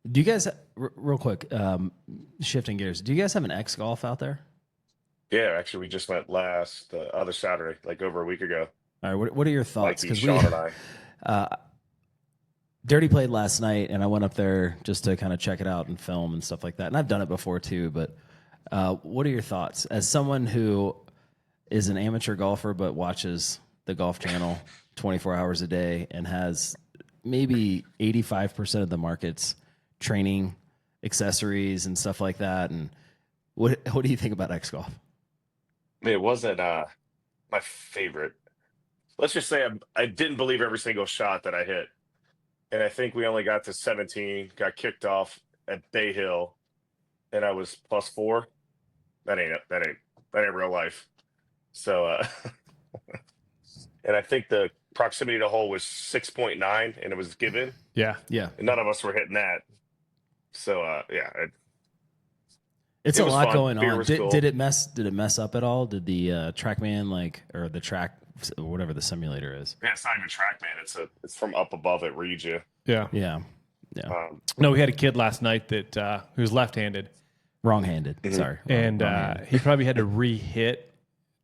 Do you guys, real quick, shifting gears, do you guys have an X Golf out there? Yeah, actually, we just went the other Saturday, like over a week ago. All right. What are your thoughts? Mikey, Sean, and I. Dirty played last night, and I went up there just to kind of check it out and film and stuff like that. And I've done it before too, but what are your thoughts? As someone who is an amateur golfer but watches the Golf Channel 24 hours a day and has maybe 85% of the market's training accessories and stuff like that, and what do you think about X Golf? It wasn't my favorite. Let's just say I didn't believe every single shot that I hit. And I think we only got to 17, got kicked off at Bay Hill, and I was +4. That ain't real life. So, and I think the proximity to hole was 6.9, and it was given, Yeah. Yeah. and none of us were hitting that. So yeah, It's it a was lot fun. going Beer on. was Did, cool. did it mess up at all? Did the TrackMan or the track whatever the simulator is? Yeah, it's not even track, man. It's from up above it reads you. Yeah. Yeah. No, we had a kid last night that who was left-handed, Wrong-handed. Sorry. and Wrong-handed. he probably had to re-hit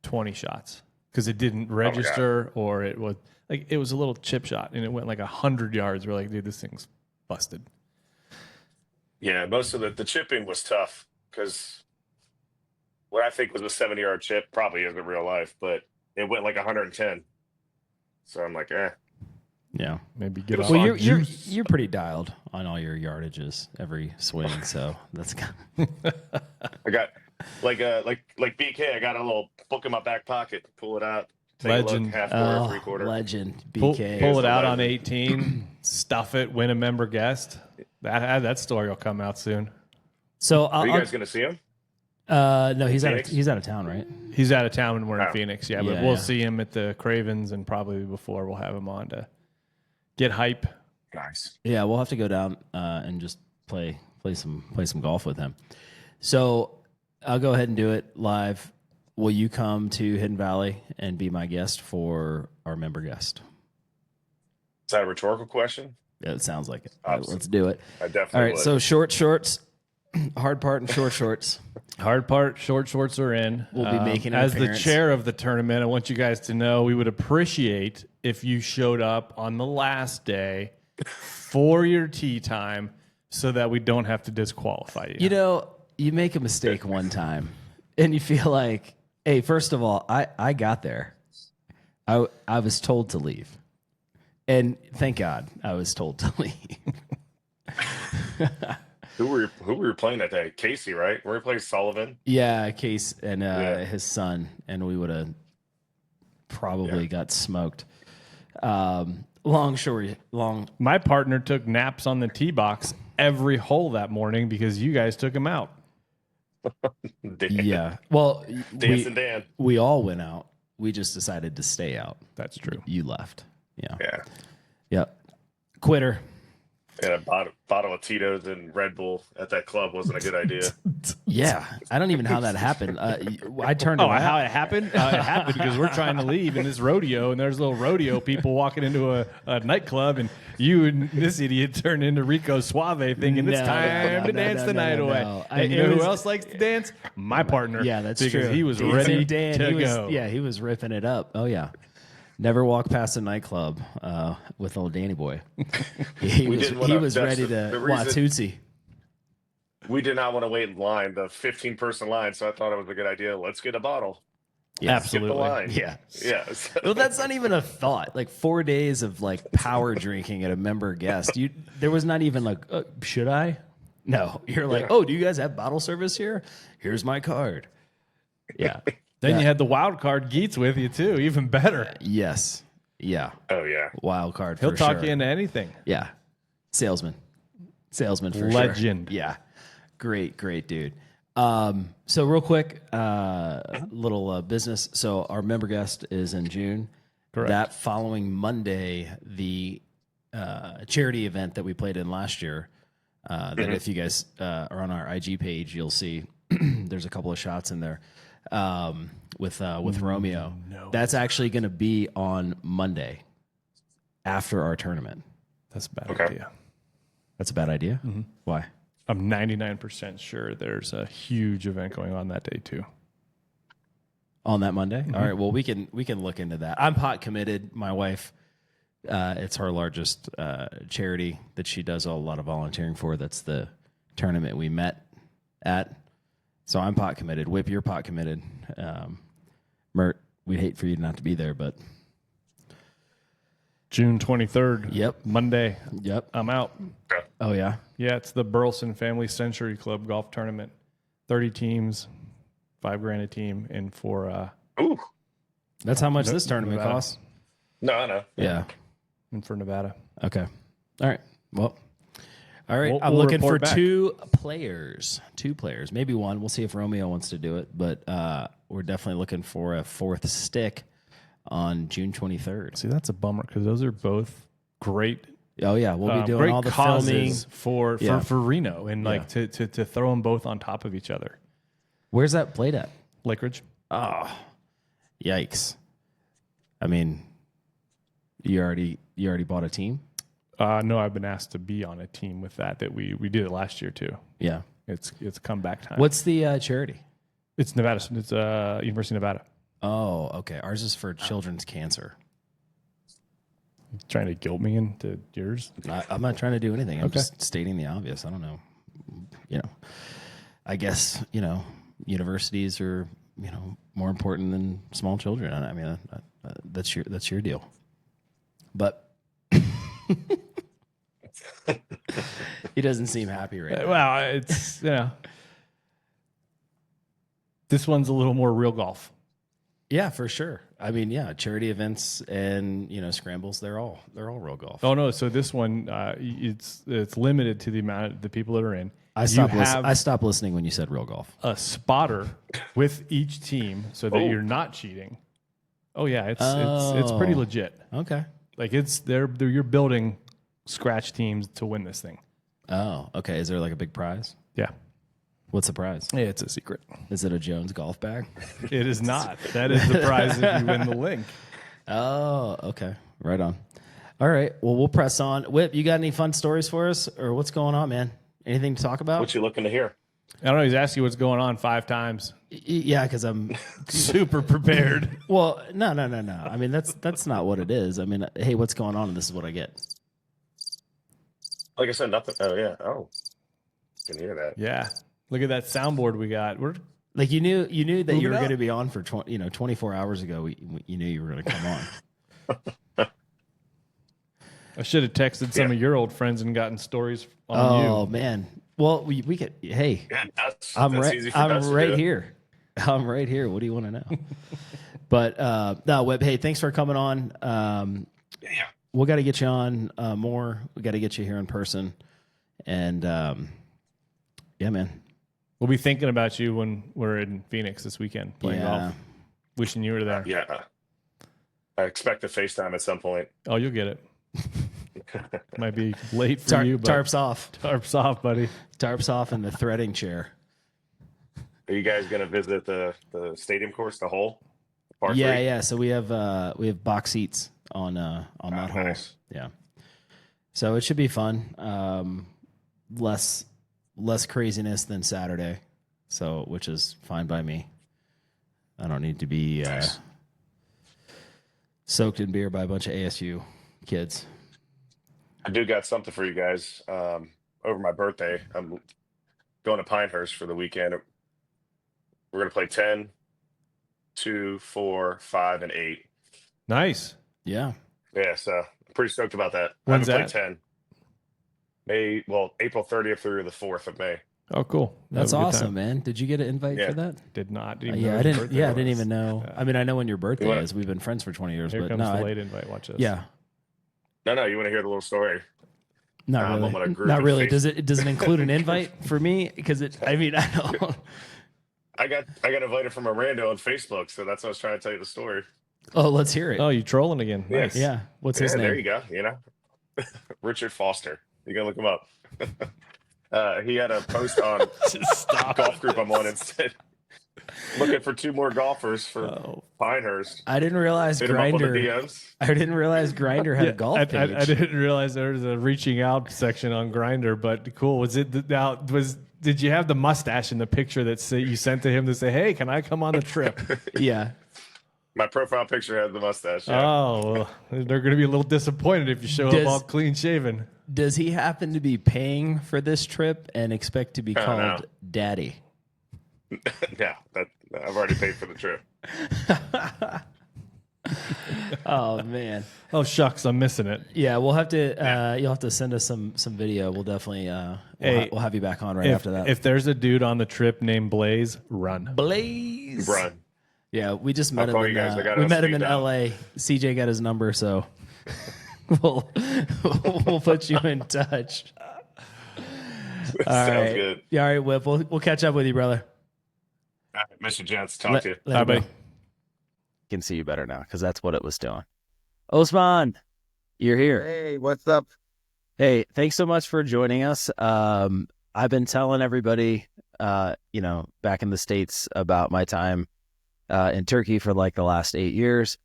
20 shots because it didn't register, or it was a little chip shot, and it went like 100 yards. We're like, dude, this thing's busted. Yeah, most of the chipping was tough because what I think was a 70-yard chip probably isn't real life, but it went like 110. So I'm like, Yeah. Maybe get was off. fun. Well, you're pretty dialed on all your yardages every swing, so that's kind I got like BK. I got a little book in my back pocket. Pull it out. Take Legend. A look, half quarter, 3/4. legend. Pull BK. it out on legend. 18, stuff it, win a member guest. That story will come out soon. So Are you guys gonna see him? no, he's Phoenix? out of town, right? He's out of town and we're in Oh. Phoenix. Yeah, but Yeah, we'll yeah. see him at the Cravens, and probably before we'll have him on to get hype. Nice. Yeah, we'll have to go down and just play some golf with him. So I'll go ahead and do it live. Will you come to Hidden Valley and be my guest for our member guest? Is that a rhetorical question? Yeah, it sounds like it. All right, Awesome. let's do it. I definitely All right, would. so short shorts, hard part and short shorts. Hard part, short shorts are in. We'll be making an as appearance. the chair of the tournament. I want you guys to know we would appreciate if you showed up on the last day for your tee time, so that we don't have to disqualify you. You know, you make a mistake one time, and you feel like, hey, first of all, I got there. I was told to leave. And thank God I was told to leave. Who were you playing that day? Casey, right? Were we playing Sullivan? Yeah, Case and Yeah. his son, and we would have probably got smoked. Long. My partner took naps on the tee box every hole that morning because you guys took him out. Dan. Yeah. Well, Dancing Dan. we all went out. We just decided to stay out. That's true. You left. Yeah. Yeah. Yep. Quitter. And a bottle of Tito's and Red Bull at that club wasn't a good idea. Yeah. I don't even know how that happened. I turned Oh, around. how it happened? It happened because we're trying to leave in this rodeo, and there's little rodeo people walking into a nightclub, and you and this idiot turned into Rico Suave, thinking it's time to dance the night away. no. And you know who else likes to dance? My partner. Yeah, that's because true. he was Dancing ready Dan, to he was, go. Yeah, he was ripping it up. Oh yeah. Never walk past a nightclub with old Danny Boy. He was didn't wanna- ready that's to the reason- Watootsie. We did not want to wait in line, the 15-person line, so I thought it was a good idea. Let's get a bottle. Yeah, Skip the Absolutely. line. Yeah. Yeah. Well, that's not even a thought. Like 4 days of like power drinking at a member guest. There was not even like, should I? No. You're like, oh, do you guys have bottle service here? Here's my card. Yeah. Then you had the wild card Geets with you too, even better. Yes. Yeah. Oh, yeah. Wild card. He'll for talk sure. you into anything. Yeah. Salesman for sure. Legend. Yeah. Great dude. So real quick, little business. So our member guest is in June. Correct. That following Monday, the charity event that we played in last year, that if you guys are on our IG page, you'll see there's a couple of shots in there with Romeo. No. That's actually going to be on Monday after our tournament. That's a bad Okay. idea. That's a bad idea. Why? I'm 99% sure there's a huge event going on that day too. On that Monday? All right. Well, we can look into that. I'm pot committed. My wife, it's her largest charity that she does a lot of volunteering for. That's the tournament we met at. So I'm pot committed. Whip, you're pot committed. Mert, we'd hate for you not to be there, but June 23rd. Yep. Monday. yep. I'm out. Oh yeah. Yeah, it's the Burleson Family Century Club golf tournament. 30 teams, $5,000 a team, and for Ooh. That's how much this tournament Nevada. costs. No. Yeah. and for Nevada. Okay. All right. Well. All right. I'm We'll looking for report back. two players, maybe one. We'll see if Romeo wants to do it, but we're definitely looking for a fourth stick on June 23rd. See, that's a bummer because those are both great Oh yeah, we'll be doing great all the causes filming. for Reno and like to throw them both on top of each other. Where's that played at? Lake Ridge. Oh, yikes! I mean, you already bought a team? No, I've been asked to be on a team with that we did it last year too. Yeah. It's comeback time. What's the charity? It's Nevada. It's University of Nevada. Oh, okay. Ours is for children's cancer. Trying to guilt me into yours? I'm not trying to do anything. I'm just stating the obvious. I don't know. I guess, universities are, more important than small children. I mean, that's your deal. But he doesn't seem happy right now. Well, it's, this one's a little more real golf. Yeah, for sure. I mean, charity events and scrambles, they're all real golf. Oh no! So this one, it's limited to the amount of the people that are in. I stopped listening when you said real golf. A spotter with each team, so that you're not cheating. Oh yeah, it's pretty legit. Okay. Like you're building scratch teams to win this thing. Oh, okay. Is there like a big prize? Yeah. What's the prize? Yeah, it's a secret. Is it a Jones golf bag? It is not. That is the prize if you win the link. Oh, okay. Right on. All right. Well, we'll press on. Whip, you got any fun stories for us, or what's going on, man? Anything to talk about? What you looking to hear? I don't know. He's asked you what's going on 5 times. Yeah, because I'm super prepared. Well, no. I mean, that's not what it is. I mean, hey, what's going on? And this is what I get. Like I said, nothing. Oh yeah. Oh, can hear that. Yeah. Look at that soundboard we got. We're like you knew that you were up. going to be on for 24 hours ago. You knew you were going to come on. I should have texted some of your old friends and gotten stories on you. Oh man. Well, we could. Hey, Yeah, I'm right. easy for I'm Dutch to right do. here. I'm right here. What do you want to know? But no, Webb. Hey, thanks for coming on. Yeah. We got to get you on more. We got to get you here in person. And yeah, man. We'll be thinking about you when we're in Phoenix this weekend playing golf. Wishing you were there. Yeah. I expect a FaceTime at some point. Oh, you'll get it. Might be late for you, but tarps off. Tarps off, buddy. Tarps off in the threading chair. Are you guys going to visit the stadium course, the hole? Par 3? Yeah. So we have box seats on that hole. Nice. Yeah. So it should be fun. Less craziness than Saturday. So which is fine by me. I don't need to be Nice. soaked in beer by a bunch of ASU kids. I do got something for you guys. Over my birthday, I'm going to Pinehurst for the weekend. We're going to play 10, 2, 4, 5, and 8. Nice. Yeah. Yeah, so I'm pretty stoked about that. When's I haven't that? played 10. April 30th through the 4th of May. Oh, cool. That's Have a good awesome, time. man. Did you get an invite Yeah. for that? Did not. Yeah, Didn't know I his didn't. birthday Yeah, I didn't was. even know. Yeah. I mean, I know when your birthday wanna- is. We've been friends for 20 years, Here but comes no, the late invite. Watch this. yeah, No, you want to hear the little story? not I'm on a really. group Not in really. Facebook. Does it include an invite for me? Because I mean, I don't. I got invited from a rando on Facebook, so that's what I was trying to tell you the story. Oh, let's hear it. Oh, you trolling again? Yeah. Nice. Yeah. What's his Yeah, name? there you go. Richard Foster. You gotta look him up. He had a post on Just stop. golf group I'm on and said, looking for 2 more golfers for Oh. Pinehurst. I didn't realize Hit him up on the Grinder. DMs. I didn't realize Grinder had a golf I page. didn't realize there was a reaching out section on Grinder, but cool. Did you have the mustache in the picture that you sent to him to say, "Hey, can I come on the trip?" Yeah. My profile picture has the mustache. Yeah. Oh, well, they're going to be a little disappointed if you show Does- up all clean shaven. Does he happen to be paying for this trip and expect to be Oh, called no. Daddy? Yeah, I've already paid for the trip. Oh man. Oh shucks, I'm missing it. Yeah, we'll have to. You'll have to send us some video. We'll definitely. Hey, we'll have you back on right after that. If there's a dude on the trip named Blaze, run. Blaze. Run. Yeah, we just met I'll call him. you guys. I got We it met on him in speed dial. L.A. CJ got his number, so we'll put you in touch. All Sounds right. good. Yeah, all right, Whip. We'll catch up with you, brother. All right, Mr. Gents, talk to you. Later, Bye, bro. buddy. Can see you better now because that's what it was doing. Osman, you're here. Hey, what's up? Hey, thanks so much for joining us. I've been telling everybody, back in the States about my time in Turkey for like the last 8 years.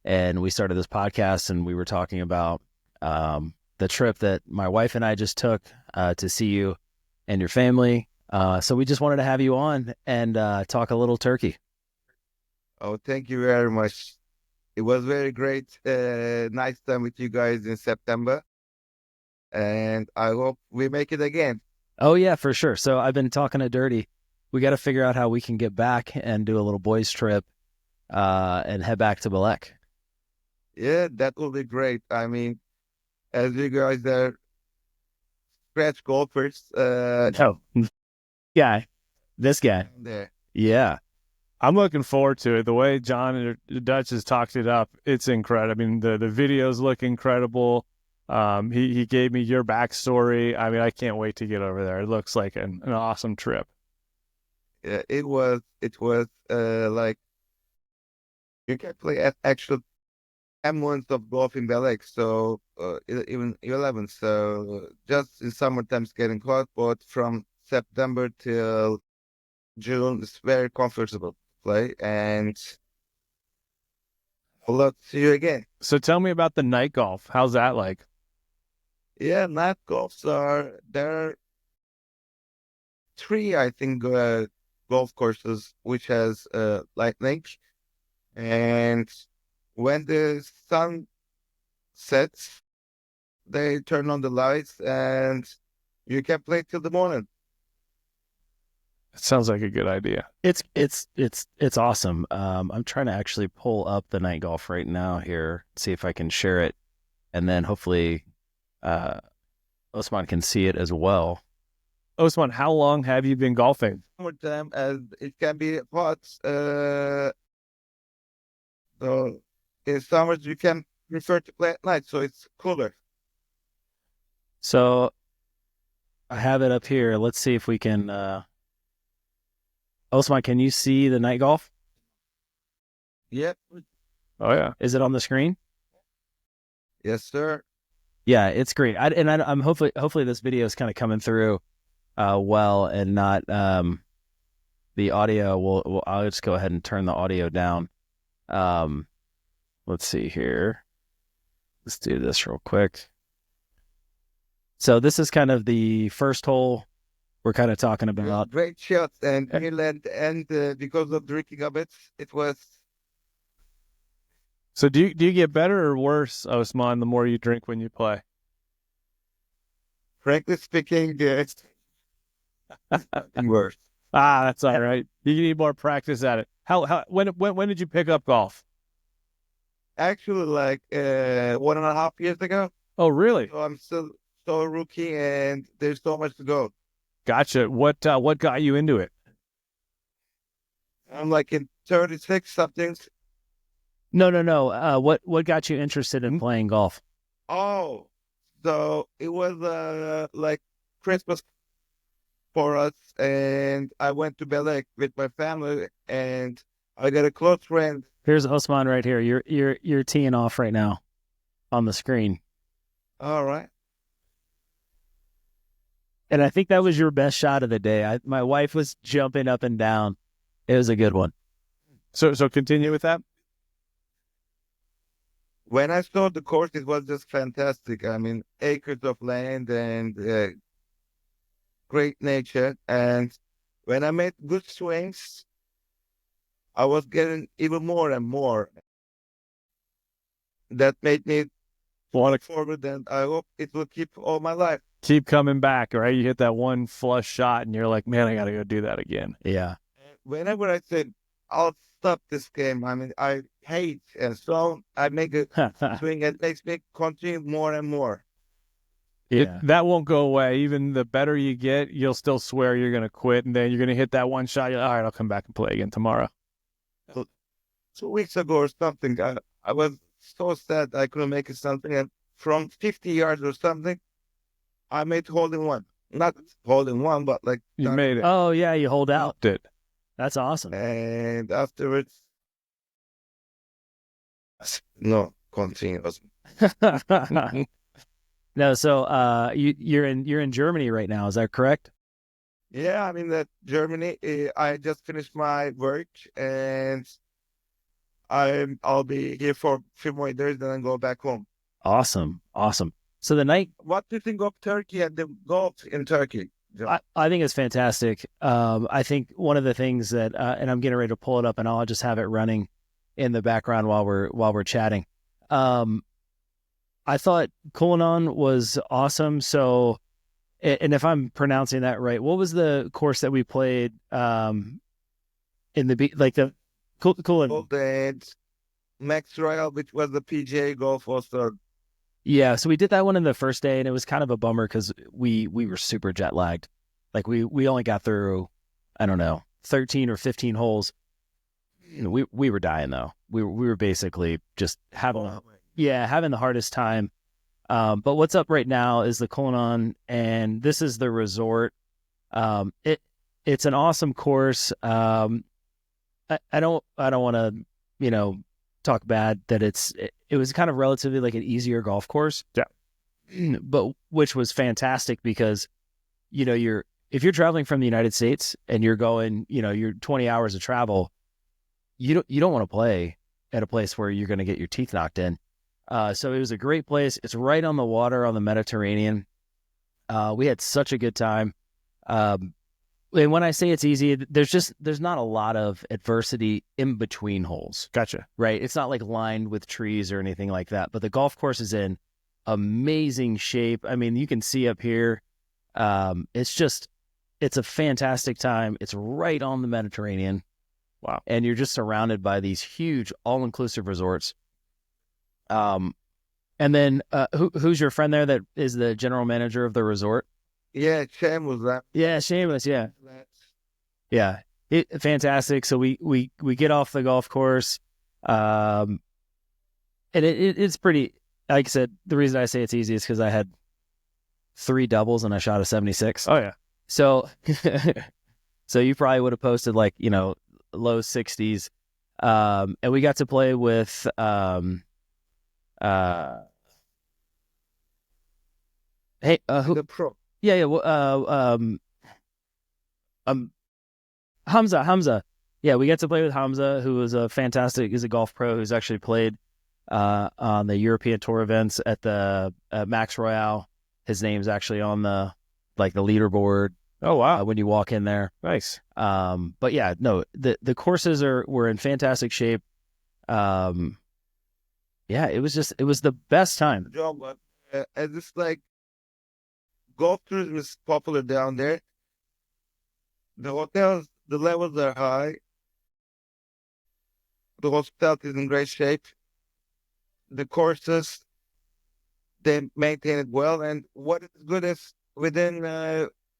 And we started this podcast and we were talking about the trip that my wife and I just took to see you and your family. So we just wanted to have you on and talk a little Turkey. Oh, thank you very much. It was very great. Nice time with you guys in September, and I hope we make it again. Oh, yeah, for sure. So I've been talking to Dirty. We got to figure out how we can get back and do a little boys trip and head back to Belek. Yeah, that will be great. I mean, as you guys are scratch golfers, No, guy, this guy. there. Yeah. I'm looking forward to it. The way John and Dutch has talked it up, it's incredible. I mean, the videos look incredible. He gave me your backstory. I mean, I can't wait to get over there. It looks like an awesome trip. Yeah, it was like you can play at actual 10 months of golf in Belek, so even 11. So just in summertime it's getting hot, but from September till June it's very comfortable to play, and I'd love to see you again. So tell me about the night golf. How's that like? Yeah, night golfs there are three, I think, golf courses which has lightning, and when the sun sets, they turn on the lights, and you can play till the morning. It sounds like a good idea. It's awesome. I'm trying to actually pull up the night golf right now here, see if I can share it, and then hopefully Osman can see it as well. Osman, how long have you been golfing? Summertime, as it can be hot. So in summers you can prefer to play at night, so it's cooler. So I have it up here. Let's see if we can. Osman, can you see the night golf? Yep. Oh yeah. Is it on the screen? Yes, sir. Yeah, it's great. I'm hopefully this video is kind of coming through well and not the audio. I'll just go ahead and turn the audio down. Let's see here. Let's do this real quick. So this is kind of the first hole we're kind of talking about. Great shots, and because of drinking a bit, it was. So do you get better or worse, Osman, the more you drink when you play? Frankly speaking, it's worse. Ah, that's all right. You need more practice at it. When did you pick up golf? Actually, like 1.5 years ago. Oh, really? So I'm still so rookie, and there's so much to go. Gotcha. What got you into it? I'm like in 36 something. No. What got you interested in playing golf? Oh, so it was like Christmas for us, and I went to Belek with my family, and I got a close friend. Here's Osman right here. You're teeing off right now on the screen. All right. And I think that was your best shot of the day. My wife was jumping up and down. It was a good one. So continue with that. When I saw the course, it was just fantastic. I mean, acres of land and great nature. And when I made good swings, I was getting even more and more. That made me Want to forward, and I hope it will keep all my life. keep coming back, right? You hit that one flush shot, and you're like, man, I got to go do that again. Yeah. Whenever I said I'll stop this game, I mean, I hate, and so I make a swing. It makes me continue more and more. Yeah. That won't go away. Even the better you get, you'll still swear you're going to quit, and then you're going to hit that one shot. You're like, all right, I'll come back and play again tomorrow. 2 weeks ago or something, I was so sad I couldn't make it something, and from 50 yards or something, I made hole in one. Not hole in one, but like You made it. Oh, yeah, you hold out. It. That's awesome. And afterwards, no, continuous. No, so you're in Germany right now, is that correct? Yeah, I'm in Germany. I just finished my work, and I'll be here for a few more days, then I go back home. Awesome. Awesome. So the night, What do you think of Turkey and the golf in Turkey, John? I think it's fantastic. I think one of the things that, and I'm getting ready to pull it up, and I'll just have it running in the background while we're chatting. I thought Cullinan was awesome. So, and if I'm pronouncing that right, what was the course that we played in the Cullinan? And Max Royal, which was the PGA Golf also. Yeah, so we did that one in the first day, and it was kind of a bummer because we were super jet lagged. Like we only got through, I don't know, 13 or 15 holes. You know, we were dying though. We were basically just having the hardest time. But what's up right now is the Cullinan, and this is the resort. It's an awesome course. I don't want to talk bad that it was kind of relatively like an easier golf course. Yeah. But which was fantastic because if you're traveling from the United States and you're going, you're 20 hours of travel, you don't want to play at a place where you're going to get your teeth knocked in. So it was a great place. It's right on the water on the Mediterranean. We had such a good time. And when I say it's easy, there's not a lot of adversity in between holes. Gotcha. Right? It's not like lined with trees or anything like that. But the golf course is in amazing shape. I mean, you can see up here. It's a fantastic time. It's right on the Mediterranean. Wow. And you're just surrounded by these huge all-inclusive resorts. And then who's your friend there that is the general manager of the resort? Yeah, Shameless. Yeah, Shameless. Yeah, yeah, fantastic. So we get off the golf course, and it's pretty. Like I said, the reason I say it's easy is because I had 3 doubles and I shot a 76. Oh yeah. So, so you probably would have posted like low 60s, and we got to play with who? The pro. Yeah. Hamza. Yeah, we got to play with Hamza, who is he's a golf pro who's actually played on the European Tour events at the Max Royale. His name's actually on the leaderboard. Oh wow. When you walk in there. Nice. But yeah, no, the courses were in fantastic shape. Yeah, it was the best time. John, but as it's like golf tourism is popular down there. The hotels, the levels are high. The hospitality is in great shape. The courses, they maintain it well. And what is good is within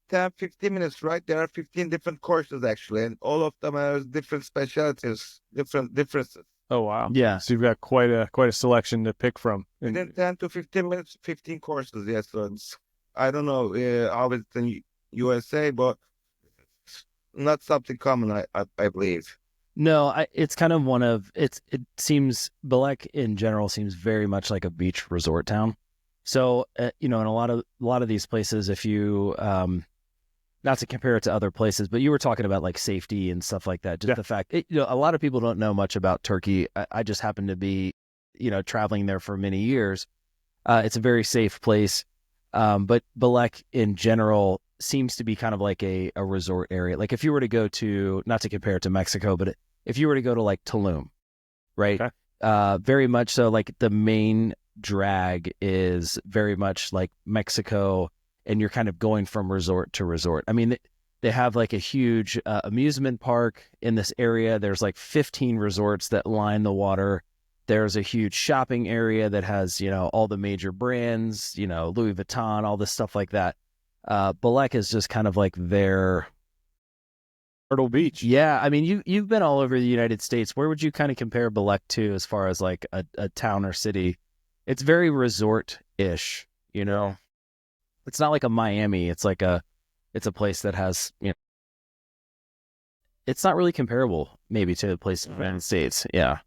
10, 15 minutes, right? There are 15 different courses actually, and all of them have different specialties, different differences. Oh wow. Yeah. So you've got quite a selection to pick from. Within 10 to 15 minutes, 15 courses. Yes, so I don't know how it's in USA, but it's not something common, I believe. No, it's kind of it seems Belek in general seems very much like a beach resort town. So, in a lot of these places, if you, not to compare it to other places, but you were talking about like safety and stuff like that. Just the fact, a lot of people don't know much about Turkey. I just happen to be, traveling there for many years. It's a very safe place. But Belek in general seems to be kind of like a resort area. Like if you were to go to, not to compare it to Mexico, but if you were to go to like Tulum, right? Okay. Very much so, like the main drag is very much like Mexico, and you're kind of going from resort to resort. I mean, they have like a huge amusement park in this area. There's like 15 resorts that line the water. There's a huge shopping area that has, all the major brands, Louis Vuitton, all this stuff like that. Belek is just kind of like their Myrtle Beach. Yeah, I mean, you've been all over the United States. Where would you kind of compare Belek to as far as like a town or city? It's very resort-ish, It's not like a Miami. It's like it's a place that has, it's not really comparable maybe to a place in the United States. Yeah.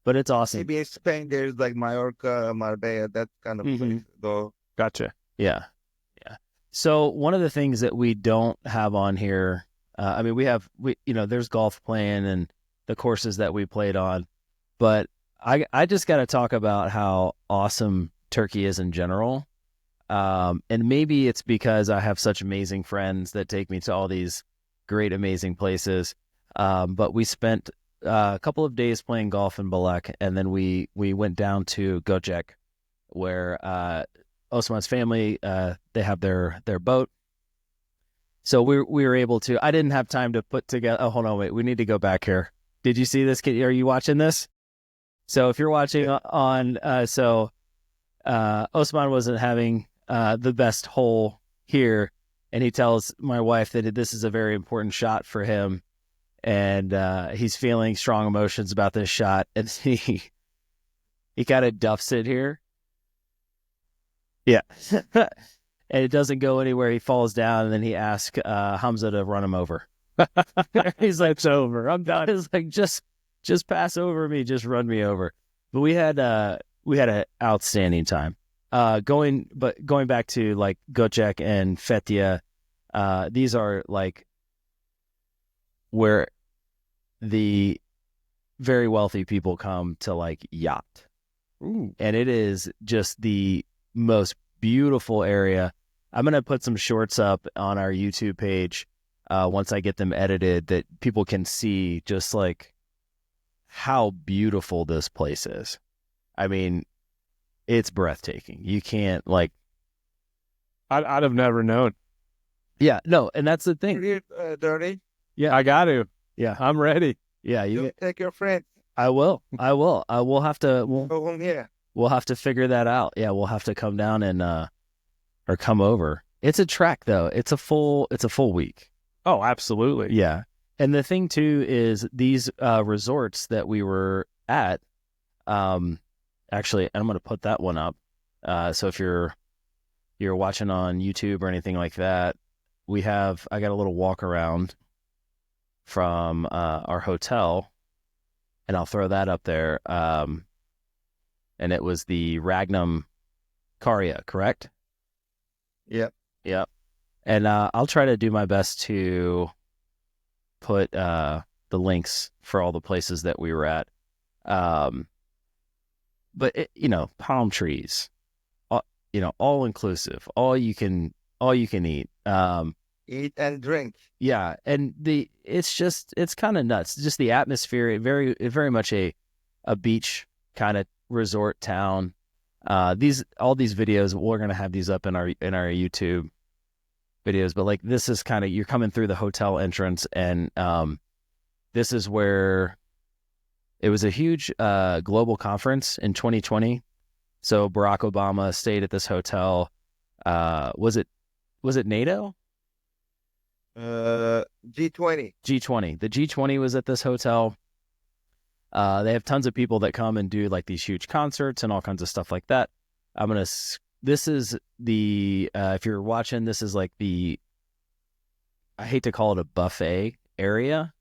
But it's awesome. Maybe in Spain, there's like Mallorca, Marbella, that kind of place, though. Gotcha. Yeah. Yeah. So one of the things that we don't have on here, I mean, there's golf playing and the courses that we played on, but I just got to talk about how awesome Turkey is in general. And maybe it's because I have such amazing friends that take me to all these great, amazing places. But we spent a couple of days playing golf in Belek, and then we went down to Göcek, where Osman's family they have their boat. So we were able to. I didn't have time to put together. Oh, hold on, wait. We need to go back here. Did you see this? Are you watching this? So if you're watching on, Osman wasn't having the best hole here, and he tells my wife that this is a very important shot for him, and he's feeling strong emotions about this shot, and he kind of duffs it here. Yeah. And it doesn't go anywhere. He falls down, and then he asks Hamza to run him over. He's like, "It's over. I'm done." He's like, just pass over me. Just run me over. But we had an outstanding time. Going back to like Göcek and Fethiye, these are like where the very wealthy people come to like yacht. Ooh. And it is just the most beautiful area. I'm going to put some shorts up on our YouTube page once I get them edited that people can see just like how beautiful this place is. I mean, it's breathtaking. You can't like... I'd have never known. Yeah, no, and that's the thing. Dirty. Yeah, I got to. Yeah. I'm ready. Yeah, You take your friends. I will. We'll have to... Go home here. We'll have to figure that out. Yeah, we'll have to come down and or come over. It's a trek though. It's a full week. Oh, absolutely. Yeah. And the thing too is these resorts that we were at, actually, I'm going to put that one up. So if you're watching on YouTube or anything like that, I got a little walk around from our hotel, and I'll throw that up there. And it was the Ragnum Karya, correct? Yep. Yep. And I'll try to do my best to put the links for all the places that we were at. But palm trees, all inclusive, all you can eat. Eat and drink. Yeah, and it's kind of nuts. Just the atmosphere, very much a beach kind of resort town. All these videos, we're gonna have these up in our YouTube videos, but like this is kind of, you're coming through the hotel entrance, and this is where it was a huge global conference in 2020. So Barack Obama stayed at this hotel. Was it NATO? G20. G20. The G20 was at this hotel. They have tons of people that come and do like these huge concerts and all kinds of stuff like that. This is the, if you're watching, this is like I hate to call it a buffet area,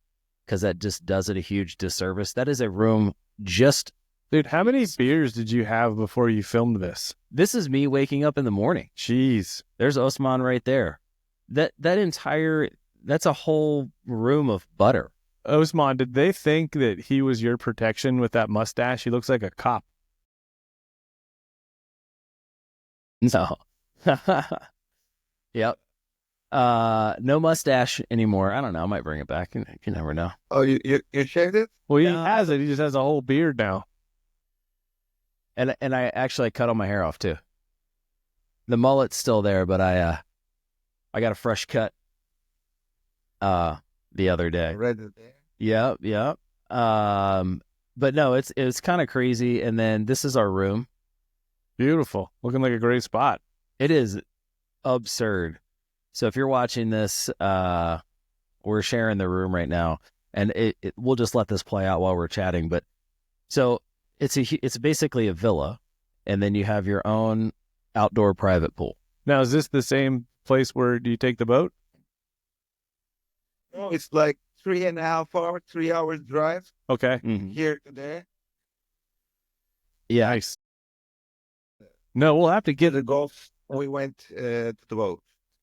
because that just does it a huge disservice. That is a room just... Dude, how many beers did you have before you filmed this? This is me waking up in the morning. Jeez. There's Osman right there. That's a whole room of butter. Osman, did they think that he was your protection with that mustache? He looks like a cop. No. Yep. No mustache anymore. I don't know. I might bring it back. You never know. Oh, you shaved it? Well, he has it. He just has a whole beard now. And I actually cut all my hair off too. The mullet's still there, but I got a fresh cut the other day. Read it there. Yep. But no, it's kind of crazy. And then this is our room. Beautiful. Looking like a great spot. It is absurd. So if you're watching this, we're sharing the room right now, and we'll just let this play out while we're chatting. But so it's basically a villa, and then you have your own outdoor private pool. Now, is this the same place where do you take the boat? No, it's like 3.5 hours, 3 hours drive Okay. Mm-hmm. here to there. Yeah. Nice. No, we'll have to get The golf we went to the boat.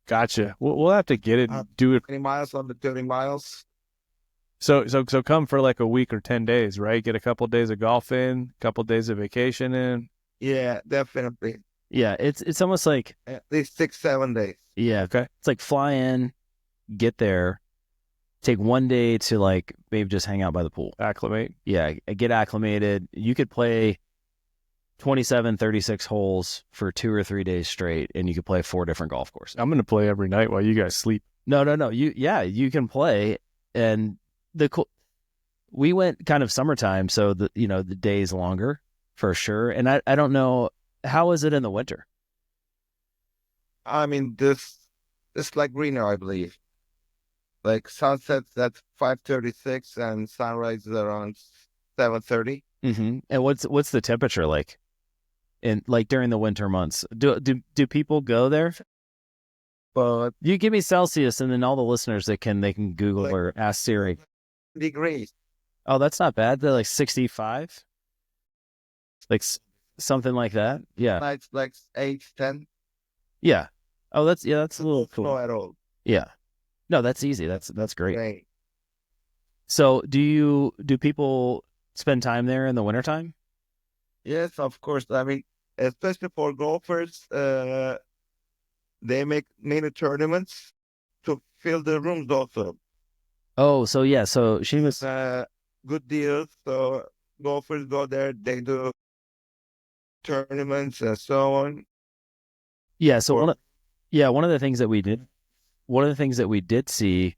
Gotcha. We'll have to get it and do it. 20 miles on the 30 miles. So come for like a week or 10 days, right? Get a couple days of golf in, a couple days of vacation in. Yeah, definitely. Yeah, it's almost like At least 6-7 days. yeah, Okay. it's like fly in, get there, take one day to like maybe just hang out by the pool. Acclimate. Yeah, get acclimated. You could play 27, 36 holes for 2 or 3 days straight, and you could play 4 different golf courses. I'm gonna play every night while you guys sleep. No. You can play, and we went kind of summertime, so the days longer for sure. And I don't know, how is it in the winter? I mean, this like Reno, I believe. Like sunsets at 5:36 and sunrise is around 7:30. Mm-hmm. And what's the temperature like in like during the winter months? Do people go there? But You give me Celsius, and then all the listeners they can Google Like- or ask Siri. degrees. Oh, that's not bad. They're like 65, like something like that. Yeah, Nights like 8-10. yeah. Oh, that's a little No cool. at all. Yeah. No, that's easy. That's great. Rain. So, do people spend time there in the wintertime? Yes, of course. I mean, especially for golfers, they make mini tournaments to fill the rooms also. Oh, so yeah. So she was. Good deals. So golfers go there, they do tournaments and so on. Yeah. So Or- one of the things that we did see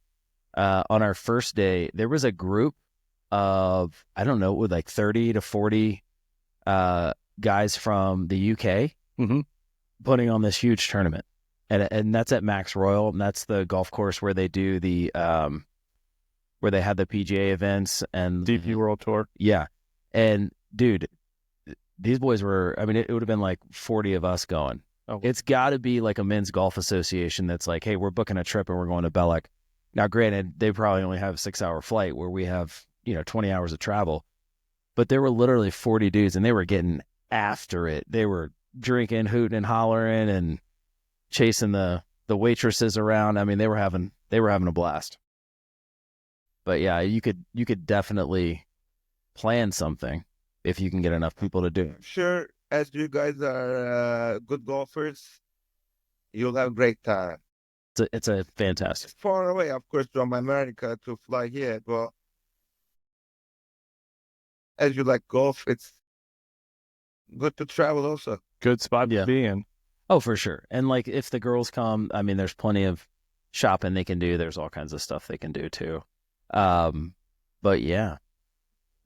on our first day, there was a group of, I don't know, with like 30 to 40 guys from the UK Mm-hmm. putting on this huge tournament. And that's at Max Royal, and that's the golf course where they do the where they had the PGA events and DP World Tour. yeah. And dude, these boys were, I mean, it would have been like 40 of us going. Oh. It's got to be like a men's golf association that's like, hey, we're booking a trip and we're going to Belek. Now, granted, they probably only have a 6-hour flight where we have, 20 hours of travel. But there were literally 40 dudes, and they were getting after it. They were drinking, hooting, and hollering, and chasing the waitresses around. I mean, they were having a blast. But yeah, you could definitely plan something if you can get enough people to do it. I'm sure as you guys are good golfers, you'll have a great time. It's a fantastic. It's far away, of course, from America to fly here, but as you like golf, it's good to travel also. Good spot Yeah. to be in. Oh, for sure. And like if the girls come, I mean, there's plenty of shopping they can do. There's all kinds of stuff they can do too. But yeah.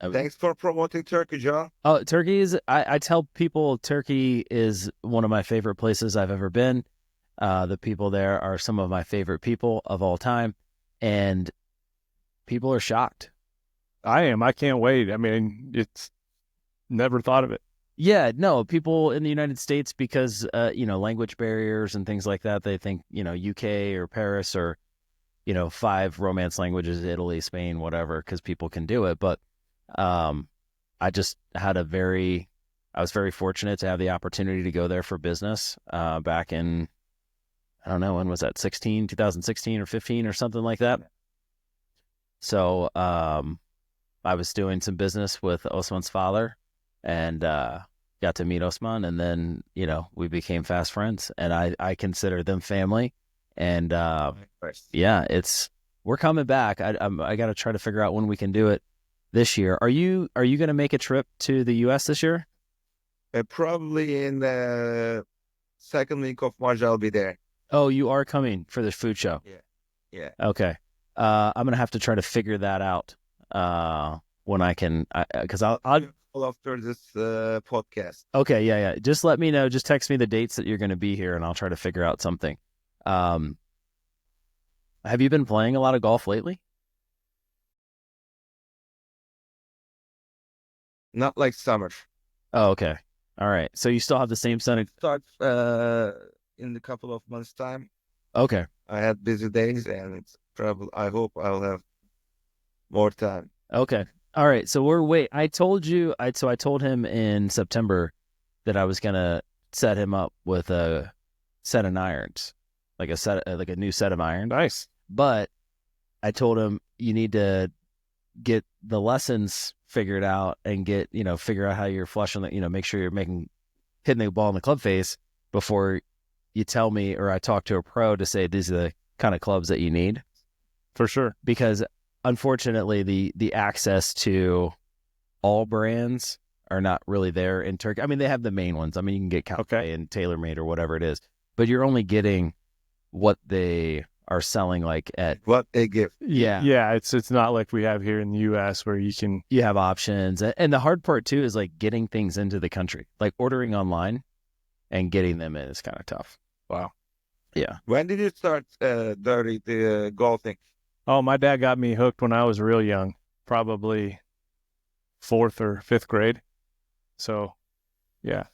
Thanks for promoting Turkey, John. Oh, Turkey is, I tell people Turkey is one of my favorite places I've ever been. The people there are some of my favorite people of all time. And people are shocked. I am. I can't wait. I mean, it's never thought of it. Yeah, no, people in the United States, because, language barriers and things like that, they think, UK or Paris or, 5 romance languages, Italy, Spain, whatever, because people can do it. But I just had I was very fortunate to have the opportunity to go there for business back in, I don't know, when was that, 2016 or 15 or something like that. So I was doing some business with Osman's father and got to meet Osman, and then, we became fast friends, and I consider them family. And yeah, we're coming back. I got to try to figure out when we can do it this year. Are you going to make a trip to the U.S. this year? Probably in the second week of March, I'll be there. Oh, you are coming for the food show. Yeah. Okay. I'm going to have to try to figure that out when I can, because I'll All after this podcast. okay. Yeah. Just let me know. Just text me the dates that you're going to be here, and I'll try to figure out something. Have you been playing a lot of golf lately? Not like summer. Oh, okay. All right. So you still have the same set of, Start in a couple of months' time. okay. I had busy days, and it's probably. I hope I'll have more time. Okay. All right. So I told him in September that I was going to set him up with a set of irons, like a new set of irons. Nice. But I told him you need to get the lessons figured out and figure out how you're flushing make sure you're hitting the ball in the club face before you tell me, or I talk to a pro to say these are the kind of clubs that you need. For sure. Because unfortunately the access to all brands are not really there in Turkey. I mean, they have the main ones. I mean, you can get Calpe and TaylorMade or whatever it is, but you're only getting what they are selling like at What they give. Yeah. It's not like we have here in the US where you have options. And the hard part too is like getting things into the country, like ordering online and getting them in is kind of tough. Wow. Yeah. When did you start Dirty the golfing? Oh, my dad got me hooked when I was real young, probably 4th or 5th grade. So, yeah.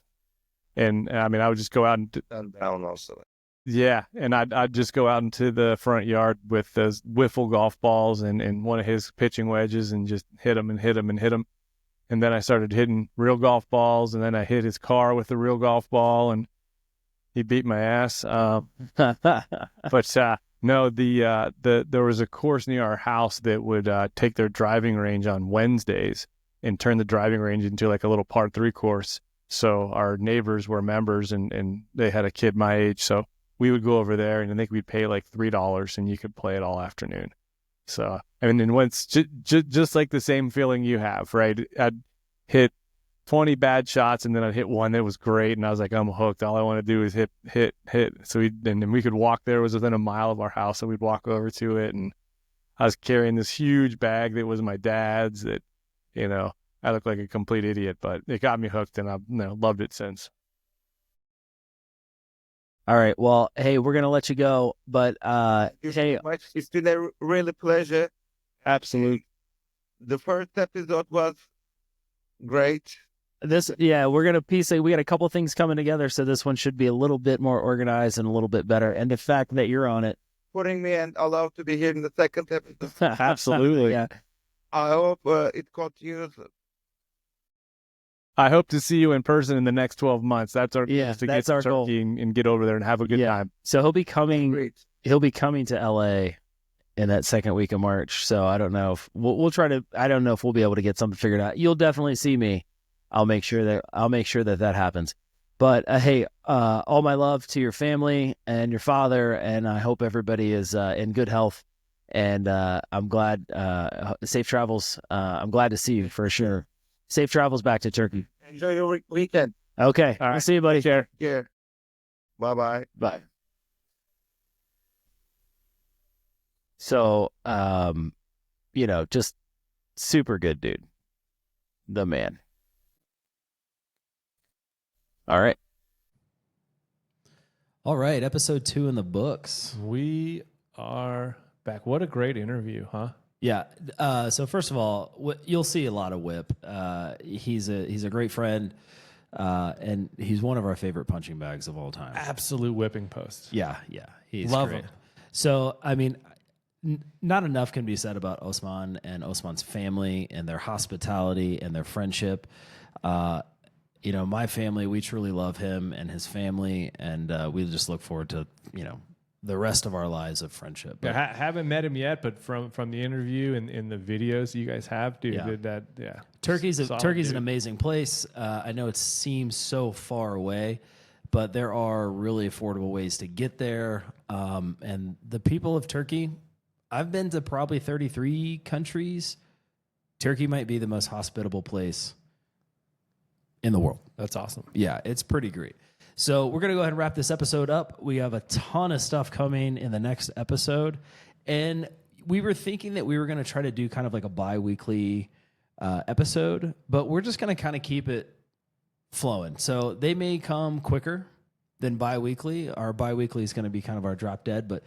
And I mean, I would just go out And down also. yeah, and I'd just go out into the front yard with those wiffle golf balls and one of his pitching wedges and just hit them and hit them and hit them. And then I started hitting real golf balls, and then I hit his car with a real golf ball, and he beat my ass. But no, there was a course near our house that would take their driving range on Wednesdays and turn the driving range into like a little par 3 course. So our neighbors were members, and they had a kid my age, so we would go over there, and I think we'd pay like $3, and you could play it all afternoon. So, I mean, and once just like the same feeling you have, right? I'd hit 20 bad shots, and then I'd hit one that was great, and I was like, I'm hooked. All I want to do is hit. So then we could walk there. It was within a mile of our house, so we'd walk over to it, and I was carrying this huge bag that was my dad's that, I looked like a complete idiot, but it got me hooked, and I've loved it since. All right. Well, hey, we're going to let you go, but hey, It's been a really pleasure. Absolutely. The first episode was great. we're going to piece it. We got a couple things coming together, so this one should be a little bit more organized and a little bit better. And the fact that you're on it. Putting me and allowed to be here in the second episode. Absolutely. Yeah. I hope it continues. I hope to see you in person in the next 12 months. That's our goal, Yeah, is to that's get our to goal. Turkey and get over there and have a good time. So he'll be coming Great. to LA in that second week of March. So I don't know if we'll try to, I don't know if we'll be able to get something figured out. You'll definitely see me. I'll make sure that happens. But hey, all my love to your family and your father, and I hope everybody is in good health. And I'm glad, safe travels. I'm glad to see you for sure. Safe travels back to Turkey. Enjoy your weekend. Okay. All right. I'll see you, buddy. Take care. Yeah. Bye-bye. Bye. So, just super good dude. The man. All right. All right. Episode 2 in the books. We are back. What a great interview, huh? Yeah. So first of all, you'll see a lot of Whip. He's a great friend, and he's one of our favorite punching bags of all time. Absolute whipping post. Yeah. He's Love great. him. So I mean, not enough can be said about Osman and Osman's family and their hospitality and their friendship. My family, we truly love him and his family, and we just look forward to the rest of our lives of friendship. But, Yeah, haven't met him yet, but from the interview and in the videos you guys have, dude, Turkey's an amazing place. I know it seems so far away, but there are really affordable ways to get there. And the people of Turkey, I've been to probably 33 countries. Turkey might be the most hospitable place in the world. That's awesome. Yeah, it's pretty great. So we're going to go ahead and wrap this episode up. We have a ton of stuff coming in the next episode. And we were thinking that we were going to try to do kind of like a bi-weekly episode, but we're just going to kind of keep it flowing. So they may come quicker than bi-weekly. Our bi-weekly is going to be kind of our drop dead, but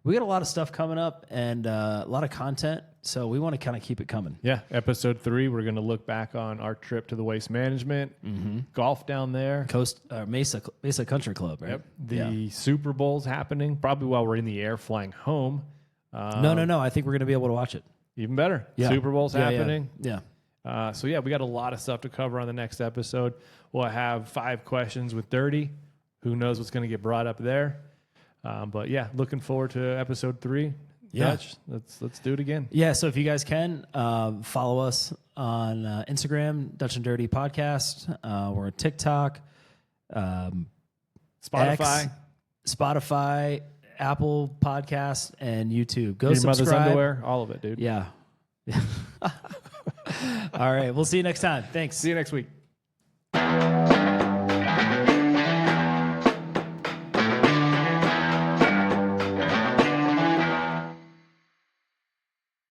we got a lot of stuff coming up and a lot of content. So we want to kind of keep it coming. Yeah, episode 3, we're going to look back on our trip to the Waste Management, golf down there. Mesa Country Club, right? Yep. The Super Bowl's happening, probably while we're in the air flying home. No. I think we're going to be able to watch it. Even better. Yeah. Super Bowl's happening. Yeah. We got a lot of stuff to cover on the next episode. We'll have 5 questions with Dirty. who knows what's going to get brought up there. But yeah, looking forward to episode 3. Yeah. Dutch, let's do it again. Yeah, so if you guys can, follow us on Instagram, DutchNDirty Podcast. We're on TikTok, Spotify. Spotify, Apple Podcasts, and YouTube. Go Your subscribe. mother's underwear, all of it, dude. Yeah. All right, we'll see you next time. Thanks. See you next week.